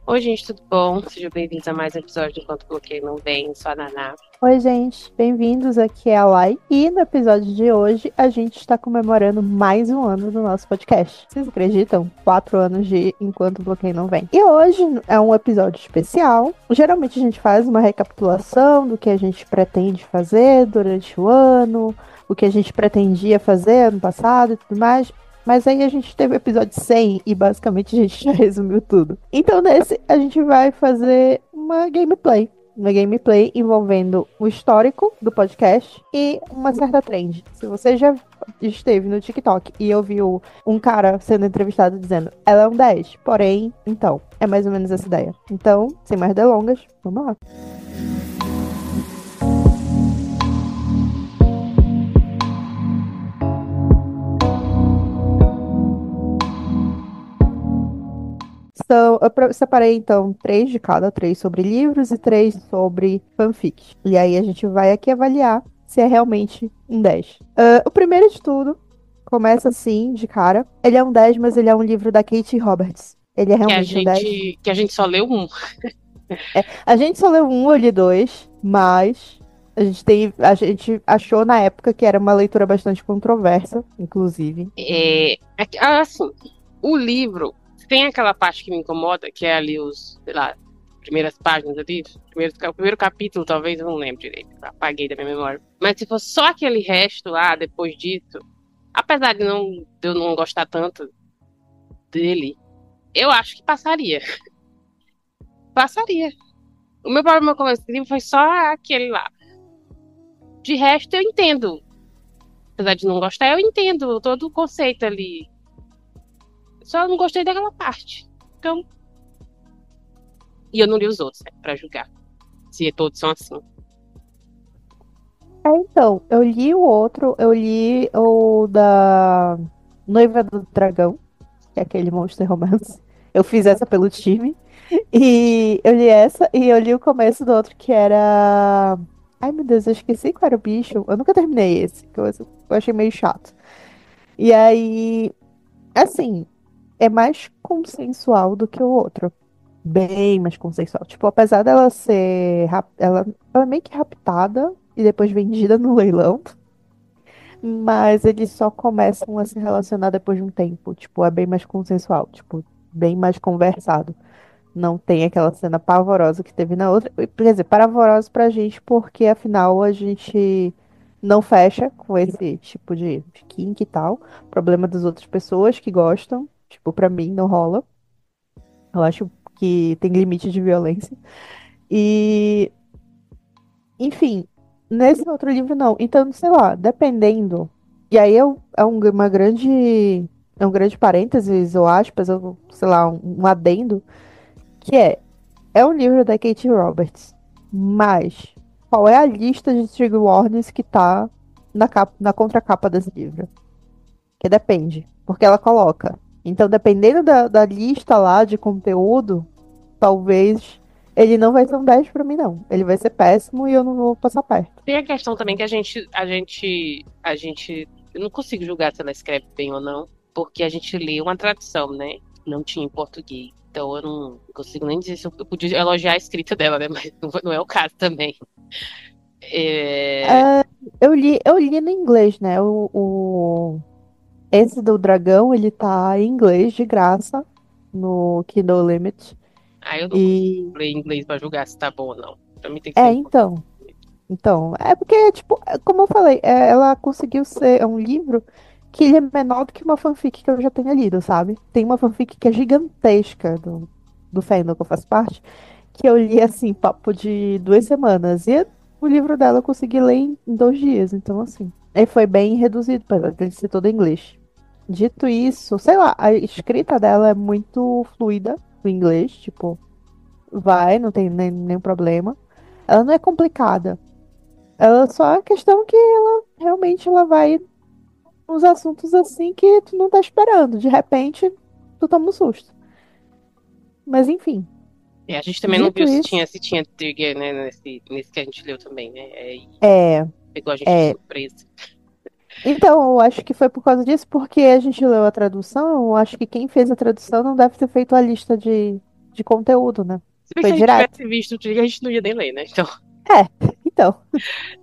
Oi, gente, tudo bom? Sejam bem-vindos a mais um episódio do Enquanto Bloqueio Não Vem, sou a Naná. Oi, gente, bem-vindos, aqui é a Lai. E no episódio de hoje a gente está comemorando mais um ano do nosso podcast. Vocês acreditam? 4 anos de Enquanto o Bloqueio Não Vem. E hoje é um episódio especial. Geralmente a gente faz uma recapitulação do que a gente pretende fazer durante o ano, o que a gente pretendia fazer ano passado e tudo mais. Mas aí a gente teve o episódio 100 e basicamente a gente já resumiu tudo. Então nesse a gente vai fazer uma gameplay envolvendo o histórico do podcast e uma certa trend. Se você já esteve no TikTok e ouviu um cara sendo entrevistado dizendo ela é um 10, porém, então, é mais ou menos essa ideia. Então, sem mais delongas, vamos lá. Eu separei, então, 3 de cada, 3 sobre livros e 3 sobre fanfic. E aí a gente vai aqui avaliar se é realmente um 10. O primeiro de tudo, começa assim, de cara. Ele é um 10, mas ele é um livro da Kate Roberts. Ele é realmente um 10. Que a gente só leu um. A gente só leu um, eu li 2, mas a gente achou na época que era uma leitura bastante controversa, inclusive. Assim, o livro tem aquela parte que me incomoda, que é ali sei lá, primeiras páginas ali, o primeiro capítulo, talvez, eu não lembro direito, apaguei da minha memória. Mas se fosse só aquele resto lá, depois disso, apesar de eu não gostar tanto dele, eu acho que passaria. Passaria. O meu problema com esse livro foi só aquele lá. De resto, eu entendo. Apesar de não gostar, eu entendo todo o conceito ali. Só não gostei daquela parte. Então. E eu não li os outros, né, pra julgar. Se todos são assim. Então, eu li o outro, eu li o da Noiva do Dragão, que é aquele Monster Romance. Eu fiz essa pelo time. E eu li essa e eu li o começo do outro que era. Ai meu Deus, eu esqueci qual era o bicho. Eu nunca terminei esse, que eu achei meio chato. E aí, assim, é mais consensual do que o outro. Bem mais consensual. Tipo, apesar dela ser. Ela é meio que raptada e depois vendida no leilão. Mas eles só começam a se relacionar depois de um tempo. Tipo, é bem mais consensual. Tipo, bem mais conversado. Não tem aquela cena pavorosa que teve na outra. Quer dizer, pavorosa pra gente, porque afinal a gente não fecha com esse tipo de kink e tal. Problema das outras pessoas que gostam. Tipo, pra mim não rola. Eu acho que tem limite de violência. E, enfim, nesse outro livro não. Então, sei lá, dependendo. E aí uma grande. É um grande parênteses, ou aspas, ou sei lá, um adendo, que é um livro da Kate Roberts, mas qual é a lista de trigger warnings que tá na contracapa desse livro? Que depende, porque ela coloca. Então, dependendo da lista lá de conteúdo, talvez ele não vai ser um 10 pra mim, não. Ele vai ser péssimo e eu não vou passar perto. Tem a questão também que eu não consigo julgar se ela escreve bem ou não, porque a gente lê uma tradução, né? Não tinha em português. Então eu não consigo nem dizer se eu podia elogiar a escrita dela, né? Mas não é o caso também. Eu li no inglês, né? Esse do dragão, ele tá em inglês de graça no Kindle Limit. Aí eu não consigo E ler em inglês pra julgar se tá bom ou não. Pra mim tem que ser em português. então. Então, é porque, tipo, como eu falei, ela conseguiu ser um livro que ele é menor do que uma fanfic que eu já tenha lido, sabe? Tem uma fanfic que é gigantesca do fandom que eu faço parte, que eu li, assim, papo de 2 semanas. E o livro dela eu consegui ler em 2 dias, então, assim. Aí foi bem reduzido, apesar ele ser todo em inglês. Dito isso, sei lá, a escrita dela é muito fluida no inglês, tipo, não tem nenhum problema. Ela não é complicada. Ela só é questão que ela realmente ela vai uns assuntos assim que tu não tá esperando. De repente, tu toma um susto. Mas enfim, E a gente também não dito viu isso, se tinha trigger, né, nesse que a gente leu também, né? Aí é, pegou a gente de é. surpresa. Então, eu acho que foi por causa disso, porque a gente leu a tradução, eu acho que quem fez a tradução não deve ter feito a lista de conteúdo, né? Se bem que Foi se a gente direto. tivesse visto o trigger, a gente não ia nem ler, né? Então, É, então.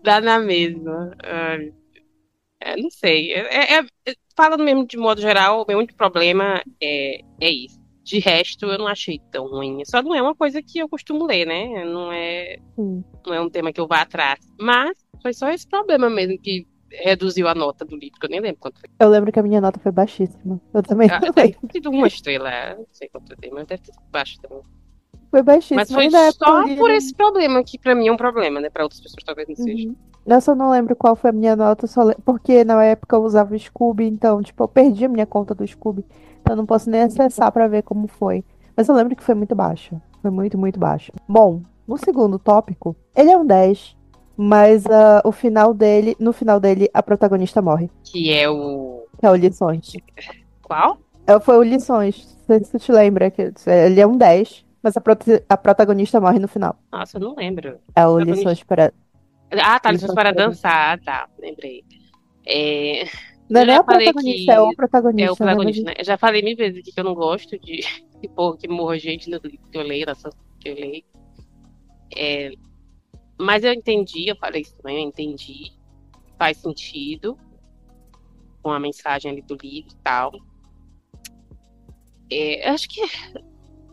dá na mesma. Não sei. Falando mesmo de modo geral, o meu único problema é isso. De resto, eu não achei tão ruim. Só não é uma coisa que eu costumo ler, né? Sim. Não é um tema que eu vá atrás. Mas foi só esse problema mesmo que reduziu a nota do livro, que eu nem lembro quanto foi. Eu lembro que a minha nota foi baixíssima. Eu também não Deve ter lembro. sido uma estrela, não sei quanto eu dei, mas deve ter sido baixo também. Foi Mas baixíssima. foi E na época eu só li por ele. esse problema, que pra mim é um problema, né? Pra outras pessoas talvez não seja. Uhum. Eu só não lembro qual foi a minha nota, porque na época eu usava o Scooby, então, tipo, eu perdi a minha conta do Scooby. Então eu não posso nem acessar pra ver como foi. Mas eu lembro que foi muito baixo. Foi muito, muito baixo. Bom, no segundo tópico, ele é um 10, mas no final dele, a protagonista morre. Que é o. Que é o Lições. Qual? Foi o Lições. Não sei se tu te lembra que ele é um 10, mas a protagonista morre no final. Nossa, eu não lembro. É o Protagonista. Lições para, Ah, tá, lições Lições para para Dançar. dançar. Ah, tá, lembrei. É, Não é eu nem já a falei protagonista, é o que é o protagonista, né? Mas protagonista, né? Eu já falei mil vezes aqui que eu não gosto de que morra gente no livro que eu leio, na sessão que eu leio. É, mas eu entendi, eu falei isso também, eu entendi. Faz sentido com a mensagem ali do livro e tal. Eu acho que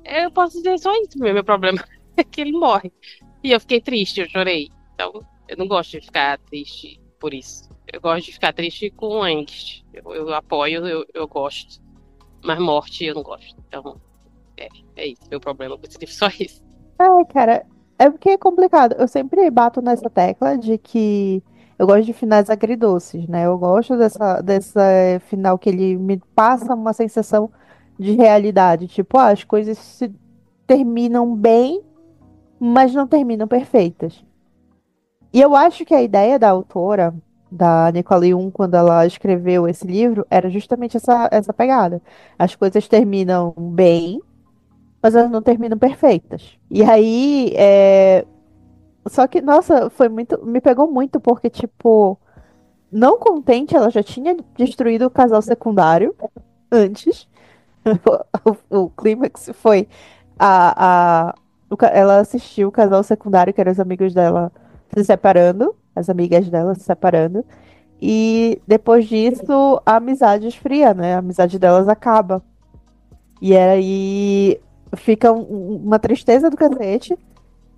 eu posso dizer só isso, meu problema é que ele morre. E eu fiquei triste, eu chorei. Então, eu não gosto de ficar triste por isso. Eu gosto de ficar triste com angst. Eu apoio, eu gosto. Mas morte eu não gosto. Então, é, é isso. Meu problema com esse livro, só isso. Ai, cara, é porque é complicado. Eu sempre bato nessa tecla de que eu gosto de finais agridoces, né? Eu gosto dessa final que ele me passa uma sensação de realidade. Tipo, as coisas se terminam bem, mas não terminam perfeitas. E eu acho que a ideia da autora, da Nicole Yoon, quando ela escreveu esse livro, era justamente essa pegada. As coisas terminam bem, mas elas não terminam perfeitas. E aí, só que, nossa, me pegou muito, porque, tipo, não contente, ela já tinha destruído o casal secundário antes. O clímax foi a, ela assistiu o casal secundário, que eram os amigos dela se separando, as amigas dela se separando. E depois disso, a amizade esfria, né? A amizade delas acaba. E aí fica uma tristeza do cacete.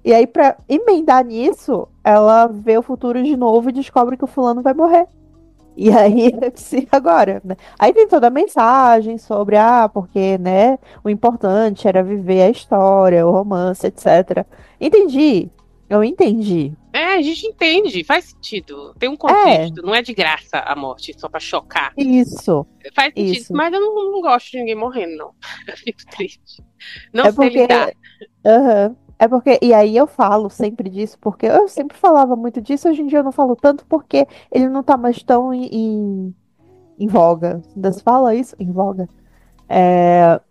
E aí, pra emendar nisso, ela vê o futuro de novo e descobre que o fulano vai morrer. E aí, eu disse, agora, né? Aí tem toda a mensagem sobre, porque, né, o importante era viver a história, o romance, etc. Entendi. Eu entendi. A gente entende, faz sentido. Tem um É, contexto, não é de graça a morte, só pra chocar. isso, Faz sentido, isso. mas eu não gosto de ninguém morrendo, não. Eu fico triste. Não É sei porque lidar. Aham. É porque, e aí eu falo sempre disso, porque eu sempre falava muito disso, hoje em dia eu não falo tanto porque ele não tá mais tão em voga. Ainda se fala isso? Em voga.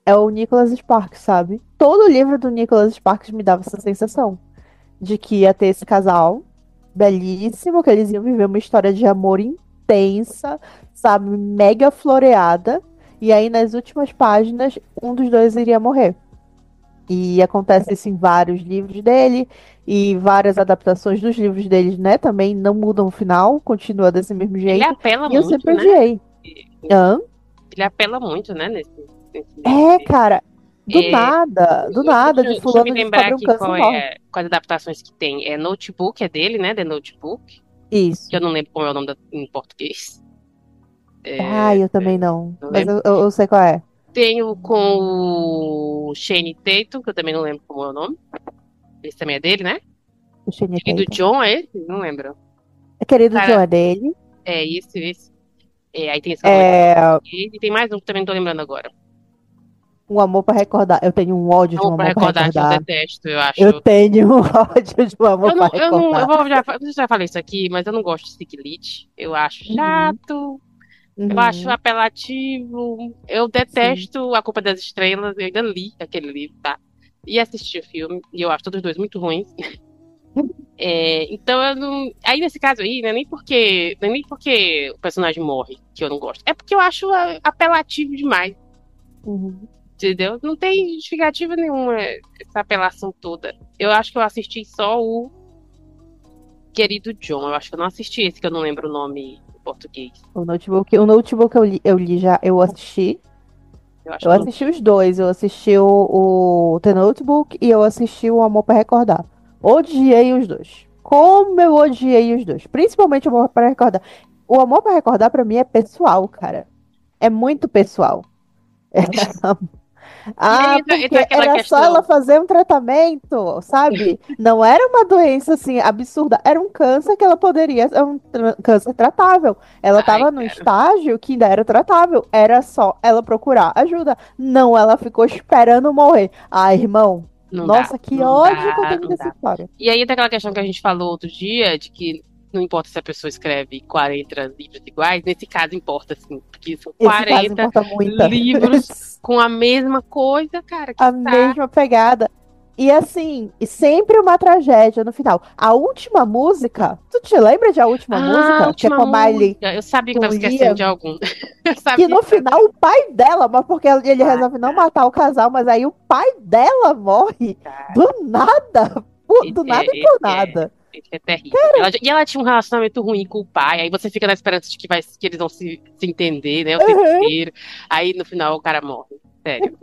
É o Nicholas Sparks, sabe? Todo livro do Nicholas Sparks me dava essa sensação de que ia ter esse casal belíssimo, que eles iam viver uma história de amor intensa, sabe? Mega floreada. E aí nas últimas páginas, um dos dois iria morrer. E acontece isso em vários livros dele e várias adaptações dos livros deles, né? Também não mudam o final, continua desse mesmo Ele jeito. apela E eu muito, sempre né? odiei. Hã? Ele apela muito, né, nesse livro dele. Cara, É, do nada, de deixa eu me fulano lembrar descobre um aqui câncer e morre. quais adaptações que tem. É Notebook, é dele, né? The Notebook, que Isso. eu não lembro como é o nome em português. Ai, eu também não. Não Mas lembro. eu sei qual é. Tenho com o Shane Tatum, que eu também não lembro como é o nome. Esse também é dele, né? O Channing Querido Tatum. John, é esse? Não lembro. Querido John Cara, é dele. é isso. Aí tem esse que eu não lembro em É, português. E tem mais um que também não tô lembrando agora. um amor pra recordar. Eu tenho um ódio de um Não, pra amor pra recordar que eu recordar. detesto, eu Eu acho. tenho um ódio de um amor pra Eu recordar. não sei se eu já falei isso aqui, mas eu não gosto de Stiglitz. Eu acho Uhum. chato. Eu acho Uhum, apelativo. Eu sim. detesto A Culpa das Estrelas. Eu ainda li aquele livro, tá? E assisti o filme. E eu acho todos os dois muito ruins. Então eu não. Aí nesse caso aí, não é nem porque o personagem morre que eu não gosto. É porque eu acho apelativo demais. Uhum. Entendeu? Não tem justificativa nenhuma essa apelação toda. Eu acho que eu assisti só o Querido John. Eu acho que eu não assisti esse que eu não lembro o nome em português. O notebook eu li já, eu assisti. Eu acho Eu que eu não assisti vi. os dois. Eu assisti o The Notebook e eu assisti o Amor para Recordar. Odiei os dois. Como eu odiei os dois. Principalmente o Amor para Recordar. O Amor para Recordar pra mim é pessoal, cara. É muito pessoal. E aí Ah, entra porque aquela era só ela questão. fazer um tratamento, sabe? Não era uma doença assim absurda, era um câncer que ela poderia, é um câncer tratável. Ela Ai, estava num cara. estágio que ainda era tratável, era só ela procurar ajuda. Não, ela ficou esperando morrer. Ah, irmão, Não dá, nossa, que não ódio que eu dá, tenho não dessa dá. história. E aí, daquela questão que a gente falou outro dia, de que não importa se a pessoa escreve 40 livros iguais, nesse caso importa, assim, porque são Esse caso 40 importa muito. livros com a mesma coisa, cara, que A tá. mesma pegada. E assim, e sempre uma tragédia no final. A última música, tu te lembra de a última Ah, a música? Que é última com a Miley, música. Eu sabia que com o tava esquecendo de Liam, algum. Eu que sabia no que tava final o esquecendo. pai dela, mas porque ele Ai, resolve não cara, matar o casal, mas aí o pai dela morre do cara. nada, do nada e por nada. Esse é terrível. E ela tinha um relacionamento ruim com o pai, aí você fica na esperança de que eles vão se entender, né, o tempo Uhum. inteiro. Aí no final o cara morre. Sério,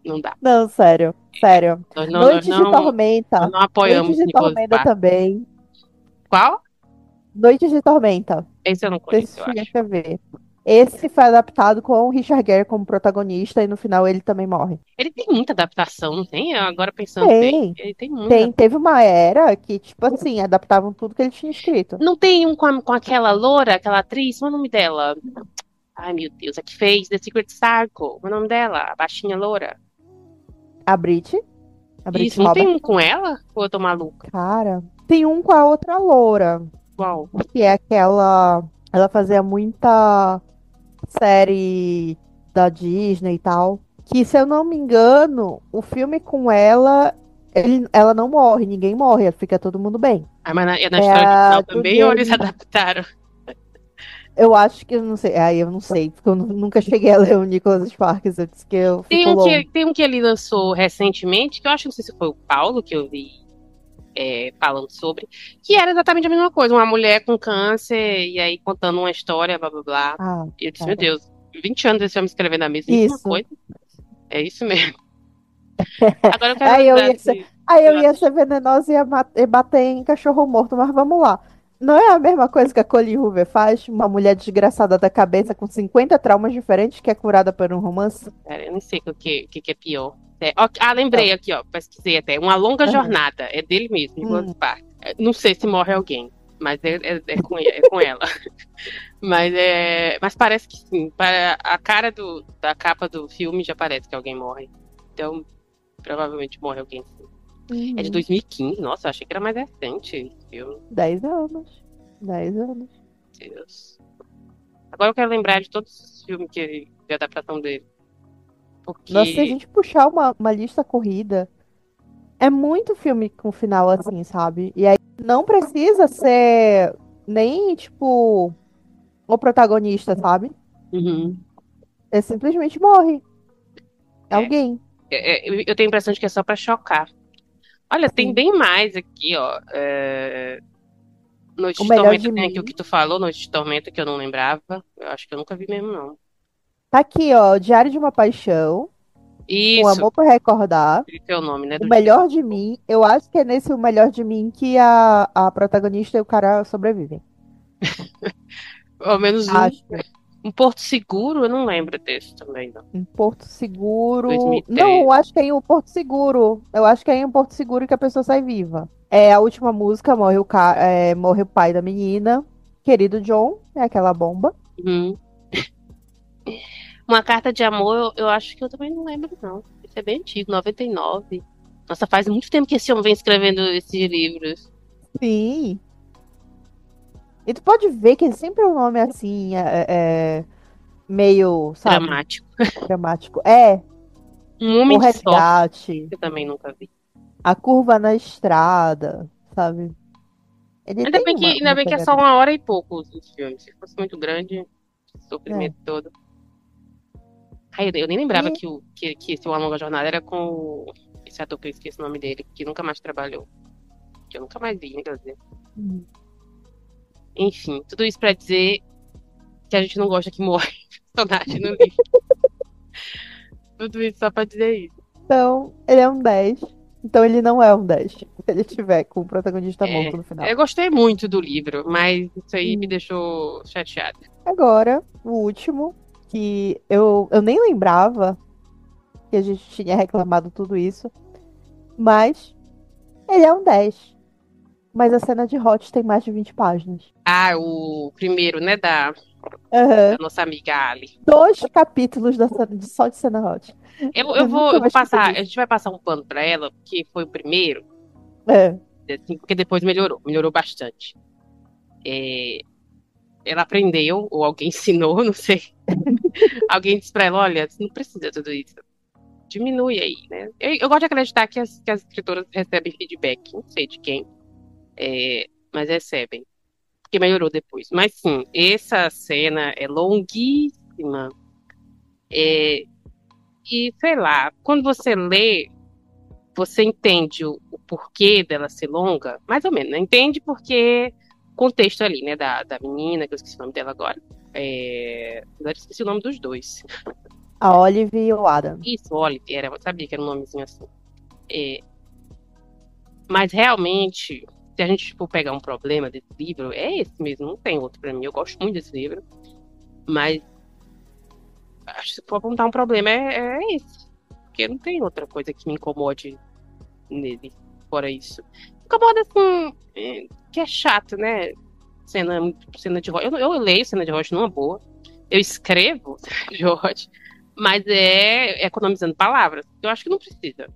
não dá. Não, sério, sério. Nós não, nós Noites de não, nós Tormenta. não Noites apoiamos de Nicholas Tormenta Sparks. também. Qual? Noites de Tormenta. Esse eu não Sei conheço, se eu cheguei acho. a ver. Esse foi adaptado com o Richard Gere como protagonista e no final ele também morre. Ele tem muita adaptação, não tem? Agora pensando bem, Tem. ele tem muita. Teve uma era que, tipo assim, adaptavam tudo que ele tinha escrito. Não tem um com aquela loura, aquela atriz, qual é o nome dela? Ai, meu Deus, a que fez The Secret Circle. Qual é o nome dela? A baixinha loura. A Brit Isso, não tem Robert. um com ela? Ou eu tô maluca? Cara, tem um com a outra loura, Qual? que é aquela. Ela fazia muita série da Disney e tal. Que, se eu não me engano, o filme com ela, ela não morre, ninguém morre, fica todo mundo bem. Ah, mas na É história a original também, ou eles Julianne. adaptaram? Eu acho que eu não sei. Aí eu não sei, porque eu nunca cheguei a ler o Nicholas Sparks. Eu disse que eu fico longe. Tem um que ele lançou recentemente, que eu acho que não sei se foi o Paulo que eu vi falando sobre, que era exatamente a mesma coisa, uma mulher com câncer, e aí contando uma história, blá blá blá. Ah, E eu disse, meu cara. Deus, 20 anos esse homem escrevendo a mesmíssima Isso. coisa. É isso mesmo. Agora eu quero Aí eu lembrar ia ser, se aí eu eu ia ser assisti. venenosa e ia e bater em cachorro morto, mas vamos lá. Não é a mesma coisa que a Colleen Hoover faz? Uma mulher desgraçada da cabeça com 50 traumas diferentes que é curada por um romance? Cara, eu não sei o que é pior. Lembrei Não. aqui, ó, pesquisei até. Uma Longa Aham. Jornada. É dele mesmo, Nicholas Hum, Sparks. Não sei se morre alguém, mas é com ela. Mas parece que sim. Para a cara da capa do filme já parece que alguém morre. Então, provavelmente morre alguém sim. É de uhum. 2015. Nossa, eu achei que era mais recente esse filme. 10 anos. 10 anos. Deus. Agora eu quero lembrar de todos os filmes de adaptação dele. Nossa, se a Porque. gente puxar uma lista corrida, é muito filme com final assim, sabe? E aí não precisa ser nem, tipo, o protagonista, sabe? Uhum. É simplesmente morre É, alguém. eu tenho a impressão de que é só pra chocar. Olha, tem Sim. bem mais aqui, ó. Noite O de melhor Tormenta de tem aqui o que mim. tu falou, Noite de Tormenta, que eu não lembrava. Eu acho que eu nunca vi mesmo, não. Tá aqui, ó. Diário de uma Paixão. Um Isso, amor por recordar. esse é o nome, né, O do dia. melhor de mim. Eu acho que é nesse O Melhor de Mim que a protagonista e o cara sobrevivem. Ao menos Acho. um Porto Seguro, eu não lembro desse também, não. Em Porto Seguro. Não, 2013. eu acho que é em um Porto Seguro. Eu acho que é em um Porto Seguro que a pessoa sai viva. É a última música, morre o pai da menina. Querido John, é aquela bomba. Uhum. Uma Carta de Amor, eu acho que eu também não lembro, não. Esse é bem antigo, 99. Nossa, faz muito tempo que esse homem vem escrevendo esses livros. Sim. E tu pode ver que sempre é um nome assim, meio, sabe, Dramático. dramático. É, Um o Homem que Sofre, resgate, eu também nunca vi. a curva na estrada, sabe? Ele tem Ainda uma bem que é só pegada. 1 hora e pouco os filmes. Se fosse muito grande, o É. sofrimento todo. Ai, eu nem lembrava E que esse Uma Longa Jornada era com esse ator que eu esqueci o nome dele, que nunca mais trabalhou. Que eu nunca mais vi, né, quer dizer. Enfim, tudo isso pra dizer que a gente não gosta que morre personagem no livro. Tudo isso só pra dizer isso. então, ele é um 10. Então ele não é um 10. Se ele tiver com o protagonista É, morto no final. eu gostei muito do livro, mas isso aí me Hum. deixou chateada. Agora, o último, que eu nem lembrava que a gente tinha reclamado tudo isso, mas ele é um 10. Mas a cena de Hot tem mais de 20 páginas. Ah, o primeiro, né, da Aham. nossa amiga Ali. 2 capítulos só de cena Hot. Eu Eu nunca vou mais esqueci passar, a disso. gente vai passar um pano pra ela, porque foi o primeiro, É. assim, porque depois melhorou bastante. É, ela aprendeu, ou alguém ensinou, não sei. Alguém disse pra ela, olha, você não precisa de tudo isso. Diminui aí, né? Eu gosto de acreditar que as escritoras recebem feedback, não sei de quem, mas recebem, porque melhorou depois. Mas sim, essa cena é longuíssima, é, e sei lá, quando você lê, você entende o porquê dela ser longa, mais ou menos, né? Entende porque contexto ali, né, da menina, que eu esqueci o nome dela agora. Agora eu esqueci o nome dos dois. A Olive e o Adam. Isso, Oliver, eu sabia que era um nomezinho assim. É, mas realmente, se a gente for pegar um problema desse livro, é esse mesmo, não tem outro pra mim. Eu gosto muito desse livro, mas acho que se for apontar um problema é esse. Porque não tem outra coisa que me incomode nele, fora isso. Incomoda assim, que é chato, né? Cena de rocha. Eu leio cena de rocha numa boa. Eu escrevo cena de rocha, mas é economizando palavras. Eu acho que não precisa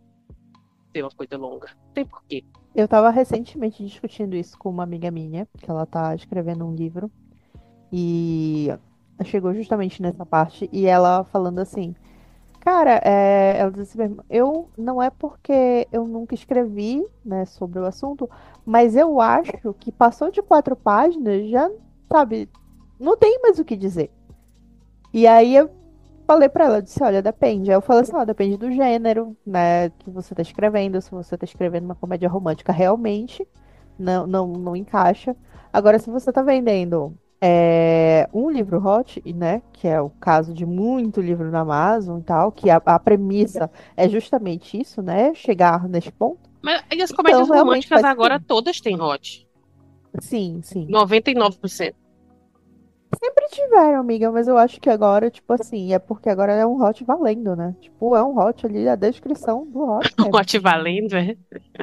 ser uma coisa longa. Não tem porquê. Eu tava recentemente discutindo isso com uma amiga minha, que ela tá escrevendo um livro, e chegou justamente nessa parte, e ela falando assim, cara, ela disse assim mesmo, eu não é porque eu nunca escrevi, né, sobre o assunto, mas eu acho que passou de 4 páginas, já, sabe, não tem mais o que dizer. E aí eu falei pra ela, eu disse, olha, depende. Aí eu falei assim, ó, depende do gênero, né, que você tá escrevendo. Se você tá escrevendo uma comédia romântica, realmente não encaixa. Agora, se você tá vendendo um livro hot, né, que é o caso de muito livro na Amazon e tal, que a premissa é justamente isso, né, chegar nesse ponto, Mas e as então comédias realmente românticas faz agora sentido. todas têm hot. Sim, sim. 99%. Sempre tiveram, amiga, mas eu acho que agora, tipo assim, é porque agora é um hot valendo, né? Tipo, é um hot ali, a descrição do hot mesmo. Hot valendo, é.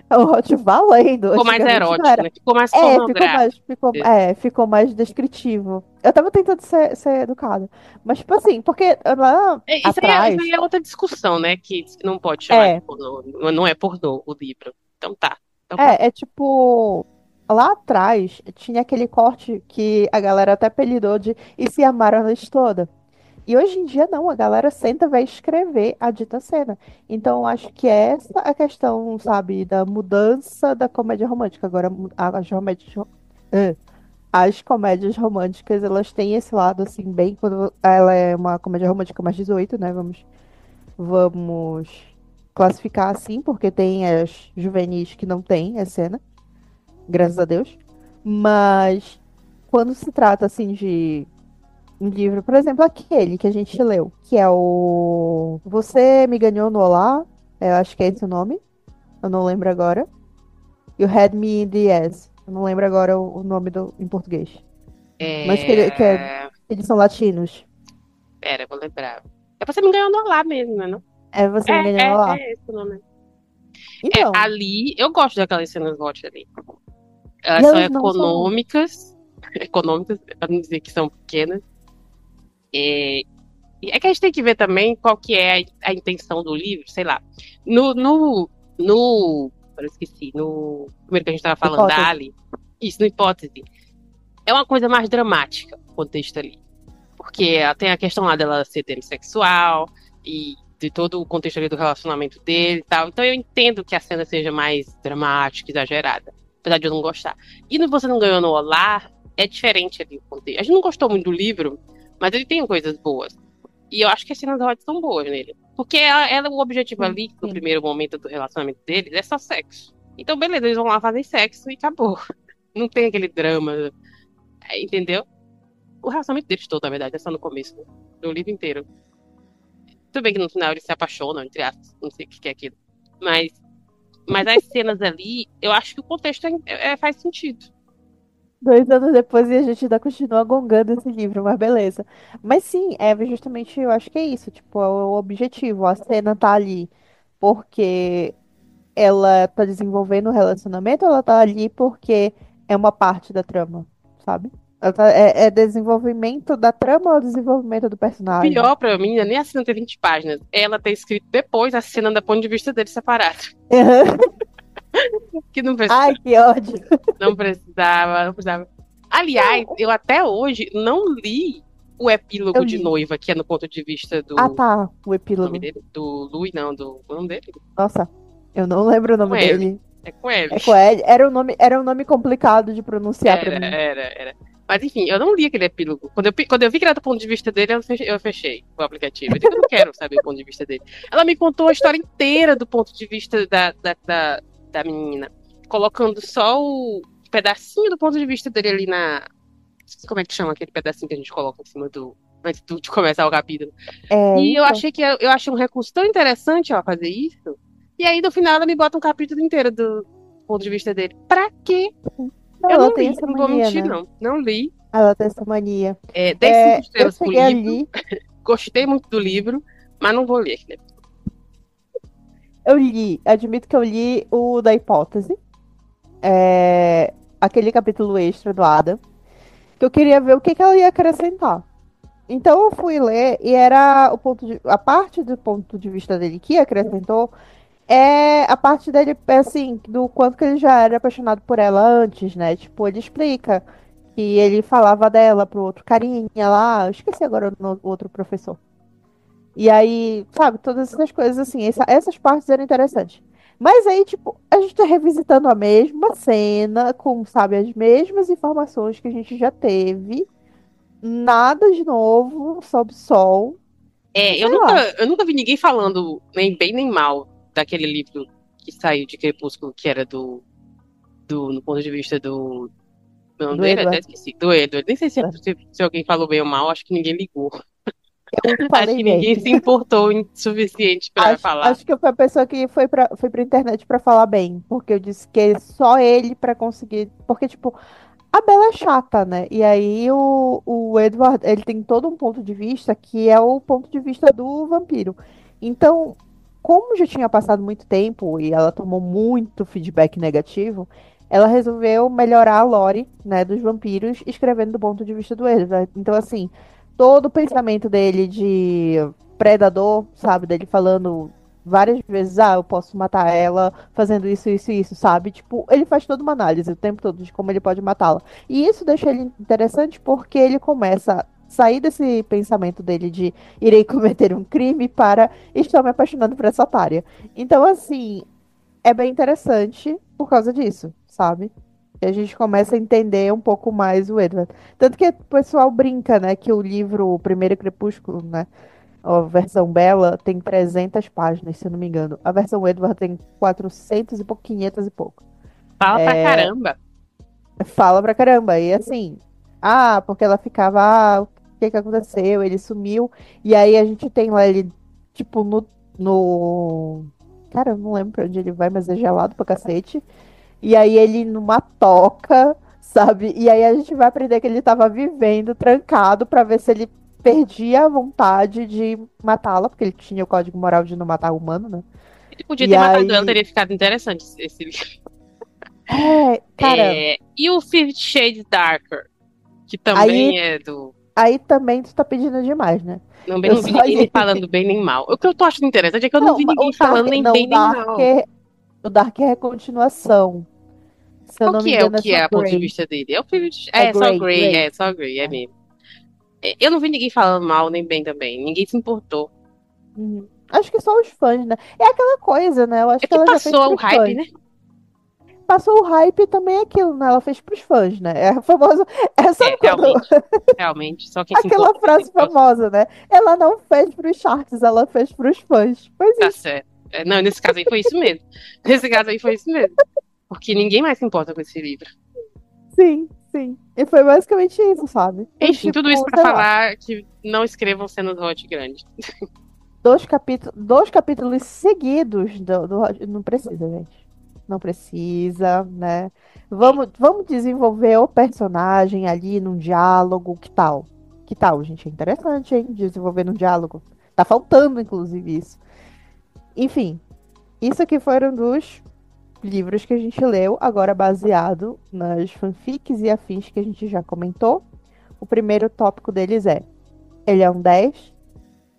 É um hot valendo. Ficou mais Antigamente não erótico, era. né? Ficou mais É, ficou mais, pornográfico. ficou mais descritivo. Eu tava tentando ser educada. Mas, tipo assim, porque lá Isso aí atrás. é outra discussão, né? Que não pode chamar de É, pornô. Não é pornô o livro. Então tá. Então tá. é tipo. Lá atrás tinha aquele corte que a galera até apelidou de E se amaram a noite toda. E hoje em dia não, a galera senta e vai escrever a dita cena. Então eu acho que é essa a questão, sabe, da mudança da comédia romântica. Agora, as comédias românticas, elas têm esse lado, assim, bem, quando ela é uma comédia romântica mais 18, né? Vamos classificar assim, porque tem as juvenis que não tem a cena, graças a Deus. Mas quando se trata, assim, de um livro, por exemplo, aquele que a gente leu, que é o Você Me Ganhou no Olá, eu acho que é esse o nome, eu não lembro agora. You Had Me in the Ass, eu não lembro agora o nome em português. Mas É... eles são latinos. Pera, vou lembrar. É você me ganhando lá mesmo, né? Não? É Você Me Ganhou no Olá. É esse o nome. Então, Ali, eu gosto daquelas cenas hot ali. e Elas são elas não são longas. econômicas. Econômicas, pra não dizer que são pequenas. É, é que a gente tem que ver também qual que é a intenção do livro, sei lá. No, no, eu esqueci, no primeiro que a gente estava falando, da Hipótese. Ali, isso, no Hipótese, é uma coisa mais dramática, o contexto ali. Porque tem a questão lá dela ser demissexual e de todo o contexto ali do relacionamento dele e tal. Então eu entendo que a cena seja mais dramática, exagerada. Apesar de eu não gostar. E no Você Não Ganhou no Olá, é diferente ali o contexto. A gente não gostou muito do livro, mas ele tem coisas boas. E eu acho que as cenas hot são boas nele. Porque o objetivo Sim, ali, no sim. primeiro momento do relacionamento deles, é só sexo. Então, beleza, eles vão lá fazer sexo e acabou. Não tem aquele drama, entendeu? O relacionamento deles todo, na verdade, é só no começo, né? Do livro inteiro. Tudo bem que no final eles se apaixonam, entre aspas, não sei o que é aquilo. Mas, mas as cenas ali, eu acho que o contexto faz sentido. 2 anos depois e a gente ainda continua gongando esse livro, mas beleza. Mas sim, é justamente, eu acho que é isso, tipo, é o objetivo. A cena tá ali porque ela tá desenvolvendo o relacionamento, ou ela tá ali porque é uma parte da trama, sabe? É desenvolvimento da trama ou desenvolvimento do O personagem? pior pra mim não é nem a cena ter 20 páginas, é ela ter escrito depois a cena da ponto de vista dele separado. Que não Ai, precisava, que ódio. não precisava, não precisava. Aliás, Não, eu até hoje não li o eu epílogo de li. noiva, que é no ponto de vista Ah, do tá, o nome epílogo. dele, do Louis, não, do o nome dele, Nossa, eu não lembro o com nome L. dele. É com L. É Coed. Era um nome complicado de pronunciar pra mim. Era. Mas enfim, eu não li aquele epílogo. Quando eu vi que era do ponto de vista dele, eu fechei o aplicativo. Eu digo, eu não quero saber o ponto de vista dele. Ela me contou a história inteira do ponto de vista da menina, colocando só o pedacinho do ponto de vista dele ali na. Como é que chama aquele pedacinho que a gente coloca em cima do. Antes de começar o capítulo. É, E eu então. achei que eu achei um recurso tão interessante, ó, fazer isso. E aí, no final, ela me bota um capítulo inteiro do ponto de vista dele. Pra quê? Não, Eu ela não tem li, essa não vou mania, mentir, né? não. Não li. Ela tem essa mania. Dei cinco Eu estrelas pro cheguei livro, ali, gostei muito do livro, mas não vou ler, né? eu li, admito que eu li o da hipótese, é, aquele capítulo extra do Adam, que eu queria ver o que ela ia acrescentar. Então eu fui ler e era a parte do ponto de vista dele que acrescentou é a parte dele, assim, do quanto que ele já era apaixonado por ela antes, né? Tipo, ele explica que ele falava dela pro outro carinha lá, eu esqueci agora o outro professor. E aí, sabe, todas essas coisas assim, essas partes eram interessantes. Mas aí, tipo, a gente tá revisitando a mesma cena, com, sabe, as mesmas informações que a gente já teve. Nada de novo sob o sol. E Eu sei nunca, lá. eu nunca vi ninguém falando nem bem nem mal daquele livro que saiu de Crepúsculo, que era no ponto de vista do. Meu nome Do dele? Até Edward. esqueci. Do Edward. Nem sei se alguém falou bem ou mal, acho que ninguém ligou. Eu Acho falei que bem. ninguém se importou o suficiente pra falar. Acho que eu fui a pessoa que foi pra internet pra falar bem. Porque eu disse que só ele pra conseguir. Porque, tipo, a Bella é chata, né? E aí o Edward, ele tem todo um ponto de vista que é o ponto de vista do vampiro. Então, como já tinha passado muito tempo e ela tomou muito feedback negativo, ela resolveu melhorar a lore, né, dos vampiros, escrevendo do ponto de vista do Edward. Então, assim, todo o pensamento dele de predador, sabe, dele falando várias vezes, eu posso matar ela fazendo isso, isso e isso, sabe? Tipo, ele faz toda uma análise o tempo todo de como ele pode matá-la. E isso deixa ele interessante porque ele começa a sair desse pensamento dele de irei cometer um crime para estou me apaixonando por essa otária. Então, assim, é bem interessante por causa disso, sabe? E a gente começa a entender um pouco mais o Edward. Tanto que o pessoal brinca, né, que o livro O Primeiro Crepúsculo, né, a versão Bella tem 300 páginas, se eu não me engano. A versão Edward tem 400 e pouco, 500 e pouco. Fala pra caramba. Fala pra caramba. E assim, porque ela ficava, o que que aconteceu? Ele sumiu. E aí a gente tem lá ele, tipo, Cara, eu não lembro pra onde ele vai, mas é gelado pra cacete. E aí ele numa toca, sabe? E aí a gente vai aprender que ele tava vivendo trancado pra ver se ele perdia a vontade de matá-la, porque ele tinha o código moral de não matar humano, né? Ele podia E ter matado ela, aí. teria ficado interessante esse livro. Cara, E o Fifty Shades Darker, que aí, também é do. aí também tu tá pedindo demais, né? Também Eu não vi só ninguém nem li. falando bem nem mal. O que eu tô achando interessante é que eu não Não, vi ninguém o falando Dark. nem Não, bem nem mal. O Dark é a continuação. Se eu Qual não me que é o engano, é que só é a ponto de Grey. vista dele? É o Fifty. É É só Grey, Grey, Grey. é só Grey, é mesmo. Eu não vi ninguém falando mal nem bem também. Ninguém se importou. Uhum. Acho que só os fãs, né? É aquela coisa, né? Eu É acho que que ela já fez passou o pros hype, fãs. né? Passou o hype também é aquilo, né? Ela fez pros fãs, né? É a famosa. É, É, sabe quando. realmente. Realmente. Só quem se Aquela importa frase mesmo. famosa, né? Ela não fez pros charts, ela fez pros fãs. Pois Tá isso. certo. Não, nesse caso aí foi isso mesmo. Nesse caso aí foi isso mesmo. Porque ninguém mais se importa com esse livro. Sim, sim. E foi basicamente isso, sabe? Foi Enfim, tudo isso tipo, pra sei lá. falar que não escrevam cenas hot grandes. Dois capítulos seguidos não precisa, gente. Não precisa, né? Vamos desenvolver o personagem ali num diálogo. Que tal? Que tal, gente? É interessante, hein? Desenvolver num diálogo. Tá faltando, inclusive, isso. Enfim, isso aqui foram dos livros que a gente leu, agora baseado nas fanfics e afins que a gente já comentou. O primeiro tópico deles é: ele é um 10,